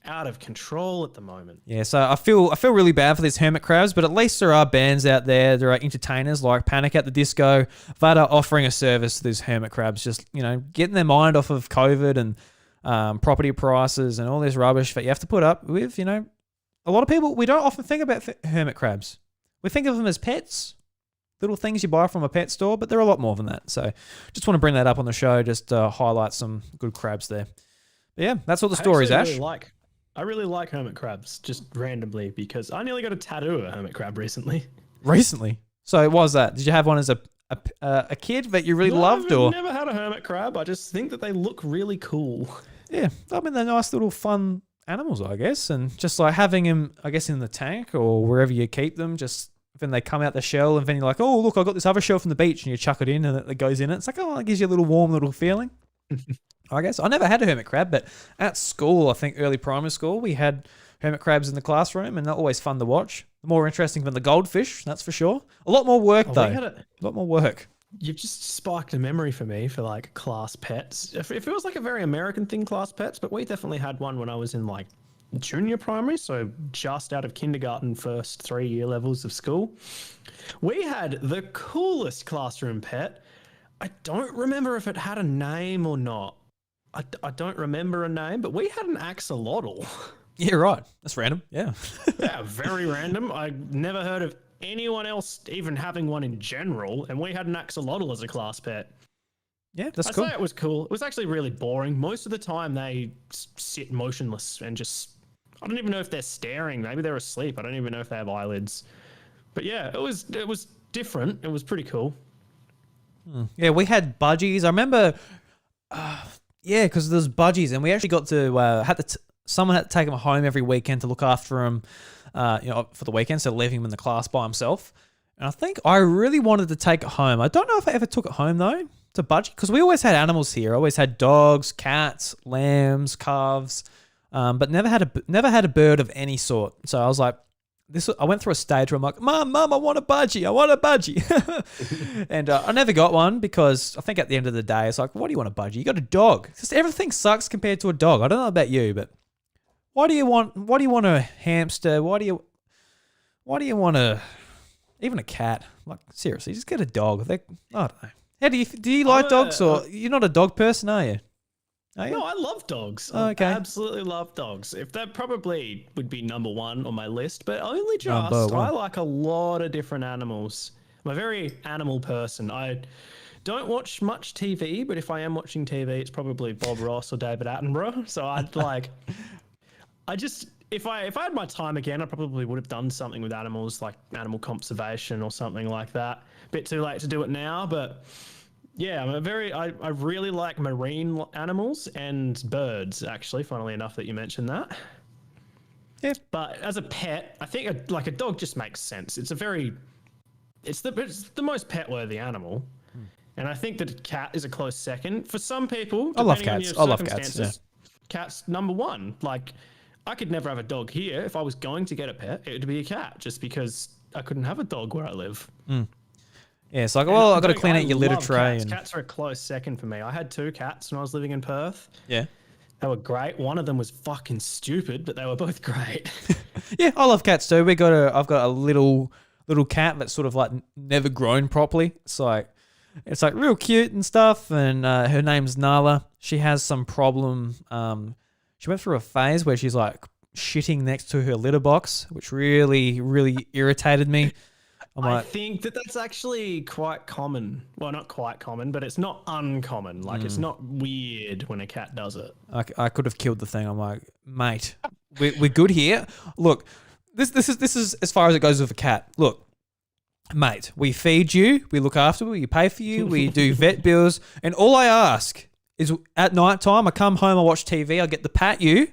out of control at the moment. Yeah, so I feel really bad for these hermit crabs, but at least there are bands out there, there are entertainers like Panic at the Disco that are offering a service to these hermit crabs, just getting their mind off of COVID and property prices and all this rubbish that you have to put up with. A lot of people, we don't often think about hermit crabs. We think of them as pets, little things you buy from a pet store, but they're a lot more than that. So just want to bring that up on the show, just to highlight some good crabs there. But yeah, that's what the story is, Ash. I really like hermit crabs, just randomly, because I nearly got a tattoo of a hermit crab recently. Recently? So what was that? Did you have one as a kid that you really loved? I've Or never had a hermit crab. I just think that they look really cool. Yeah, I mean, they're nice little fun animals, I guess, and just like having them, I guess, in the tank or wherever you keep them, just when they come out the shell and then you're like, oh, look, I got this other shell from the beach, and you chuck it in and it goes in it. It's like, oh, it gives you a little warm little feeling. I guess I never had a hermit crab, but at school, I think early primary school, we had hermit crabs in the classroom, and they're always fun to watch. More interesting than the goldfish, that's for sure. A lot more work though. A lot more work. You've just sparked a memory for me for like class pets. If it was like a very American thing, class pets, but we definitely had one when I was in like junior primary, so just out of kindergarten, first 3 year levels of school. We had the coolest classroom pet. I don't remember if it had a name or not. I don't remember a name, but we had an axolotl. Yeah, right. That's random. Yeah. Yeah, very random. I never heard of anyone else even having one in general, and we had an axolotl as a class pet. Yeah, that's I'd cool. say it was cool. It was actually really boring. Most of the time they sit motionless and just, I don't even know if they're staring. Maybe they're asleep. I don't even know if they have eyelids. But yeah, it was different. It was pretty cool. Yeah, we had budgies. I remember, yeah, because there's budgies, and we actually got to someone had to take them home every weekend to look after them, for the weekend, so leaving him in the class by himself. And I think I really wanted to take it home. I don't know if I ever took it home though to budgie, because we always had animals here. I always had dogs, cats, lambs, calves, but never had a bird of any sort. So I was like, I went through a stage where I'm like, Mum, I want a budgie. And I never got one, because I think at the end of the day, it's like, what do you want a budgie? You got a dog. Just everything sucks compared to a dog. I don't know about you, but why do you want a hamster? Why do you want even a cat? Like, seriously, just get a dog. I don't know. How do you like dogs, or you're not a dog person, are you? No, I love dogs. Oh, okay. I absolutely love dogs. If that probably would be number one on my list, but only just. Number one. I like a lot of different animals. I'm a very animal person. I don't watch much TV, but if I am watching TV, it's probably Bob Ross or David Attenborough. So I'd like, if I had my time again, I probably would have done something with animals, like animal conservation or something like that. Bit too late to do it now, but yeah, I really like marine animals and birds, actually, funnily enough that you mentioned that. Yeah. But as a pet, I think a dog just makes sense. It's the most pet-worthy animal. And I think that a cat is a close second. For some people, I love depending on cats. your I love cats, circumstances, cat's number one. Like, I could never have a dog here. If I was going to get a pet, it would be a cat, just because I couldn't have a dog where I live. Yeah, it's like, well, I've got to clean out your litter love tray. Cats are a close second for me. I had 2 cats when I was living in Perth. Yeah. They were great. One of them was fucking stupid, but they were both great. Yeah, I love cats too. I've got a little cat that's sort of like never grown properly. It's like real cute and stuff. And her name's Nala. She has some problem. She went through a phase where she's like shitting next to her litter box, which really, really irritated me. I think that's actually quite common. Well, not quite common, but it's not uncommon. Like, it's not weird when a cat does it. I could have killed the thing. I'm like, mate, we're good here. Look, this is as far as it goes with a cat. Look, mate, we feed you, we look after you, we pay for you, we do vet bills, and all I ask is at night time, I come home, I watch TV, I get to pat you,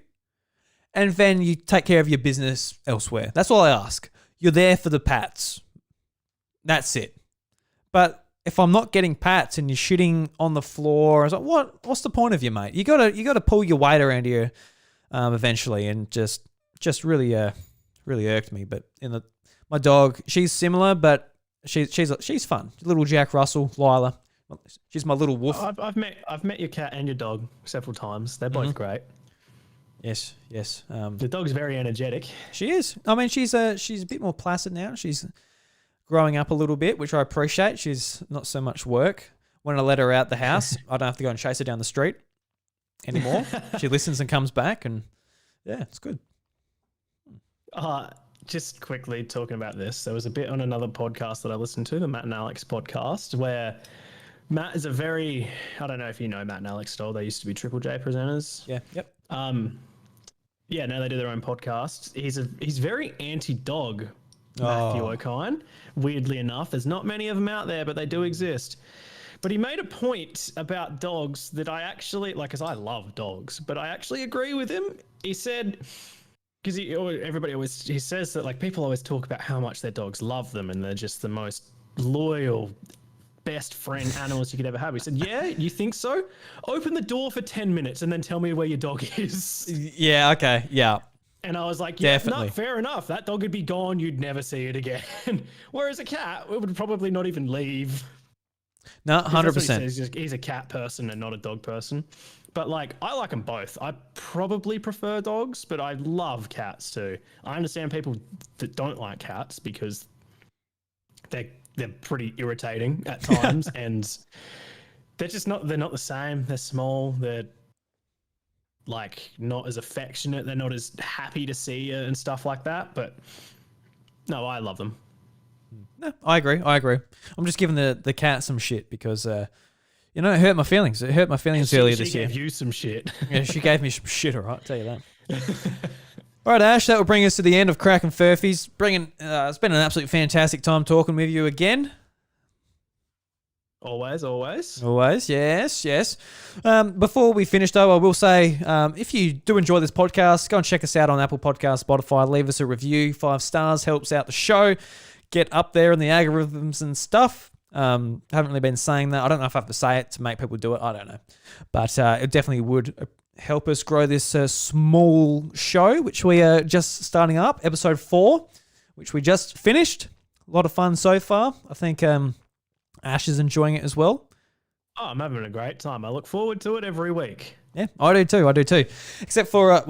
and then you take care of your business elsewhere. That's all I ask. You're there for the pats. That's it. But if I'm not getting pats and you're shitting on the floor, I was like, what's the point of you, mate? You gotta pull your weight around here eventually, and just really irked me. But my dog, she's similar, but she's fun. Little Jack Russell, Lila. She's my little wolf. I've met your cat and your dog several times. They're both great. Yes. The dog's very energetic. She is. I mean, she's a bit more placid now. She's growing up a little bit, which I appreciate. She's not so much work. When I let her out the house, I don't have to go and chase her down the street anymore. She listens and comes back, and yeah, it's good. Just quickly talking about this, there was a bit on another podcast that I listened to, the Matt and Alex podcast, where Matt is I don't know if you know Matt and Alex Stoll. They used to be Triple J presenters. Yeah. Yep. Yeah, now they do their own podcast. He's very anti-dog, Matthew O'Kine. Weirdly enough, there's not many of them out there, but they do exist. But he made a point about dogs that I actually, like, because I love dogs, but I actually agree with him. He said, because he says that, like, people always talk about how much their dogs love them and they're just the most loyal, best friend animals you could ever have. He said, yeah, you think so? Open the door for 10 minutes and then tell me where your dog is. Yeah. Okay. Yeah. And I was like, yeah, Definitely. no, fair enough. That dog would be gone. You'd never see it again. Whereas a cat, it would probably not even leave. No, 100%. He's a cat person and not a dog person. But, like, I like them both. I probably prefer dogs, but I love cats too. I understand people that don't like cats because they're pretty irritating at times, and they're not the same. They're small. They're, like, not as affectionate. They're not as happy to see you and stuff like that. But no, I love them. No, I agree. I'm just giving the cat some shit because, it hurt my feelings. It hurt my feelings earlier this year. She gave you some shit. Yeah, she gave me some shit, all right, I'll tell you that. All right, Ash, that will bring us to the end of Crackin Furphys. It's been an absolute fantastic time talking with you again. Always. Yes. Before we finish, though, I will say, if you do enjoy this podcast, go and check us out on Apple Podcasts, Spotify. Leave us a review. 5 stars helps out the show. Get up there in the algorithms and stuff. Haven't really been saying that. I don't know if I have to say it to make people do it. I don't know. But it definitely would help us grow this small show, which we are just starting up, episode 4, which we just finished. A lot of fun so far. I think Ash is enjoying it as well. Oh, I'm having a great time. I look forward to it every week. Yeah, I do too. Except for,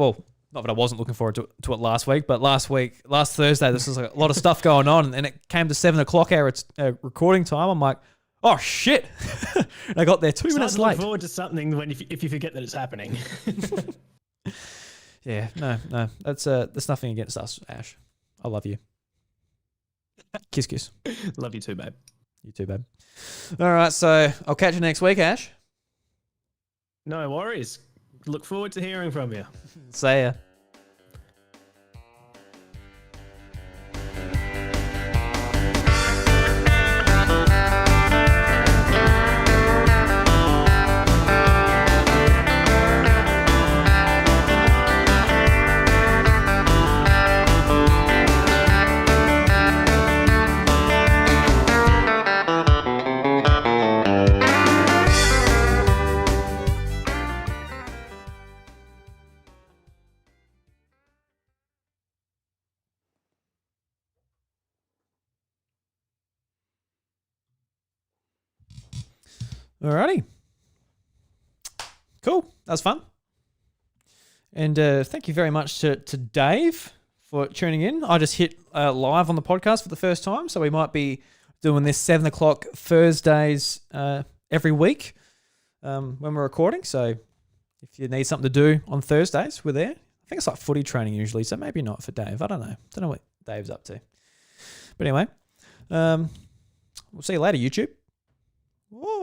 not that I wasn't looking forward to it last week, but last Thursday, this was a lot of stuff going on, and it came to 7 o'clock our recording time. I'm like, oh shit! And I got there 2 minutes late. Look forward to something if you forget that it's happening. Yeah, no, that's nothing against us, Ash. I love you. Kiss. Love you too, babe. You too, babe. All right, so I'll catch you next week, Ash. No worries. Look forward to hearing from you. See ya. Alrighty. Cool. That was fun. And thank you very much to Dave for tuning in. I just hit live on the podcast for the first time, so we might be doing this 7 o'clock Thursdays every week when we're recording. So if you need something to do on Thursdays, we're there. I think it's like footy training usually, so maybe not for Dave. I don't know. Don't know what Dave's up to. But anyway, we'll see you later, YouTube. Whoa.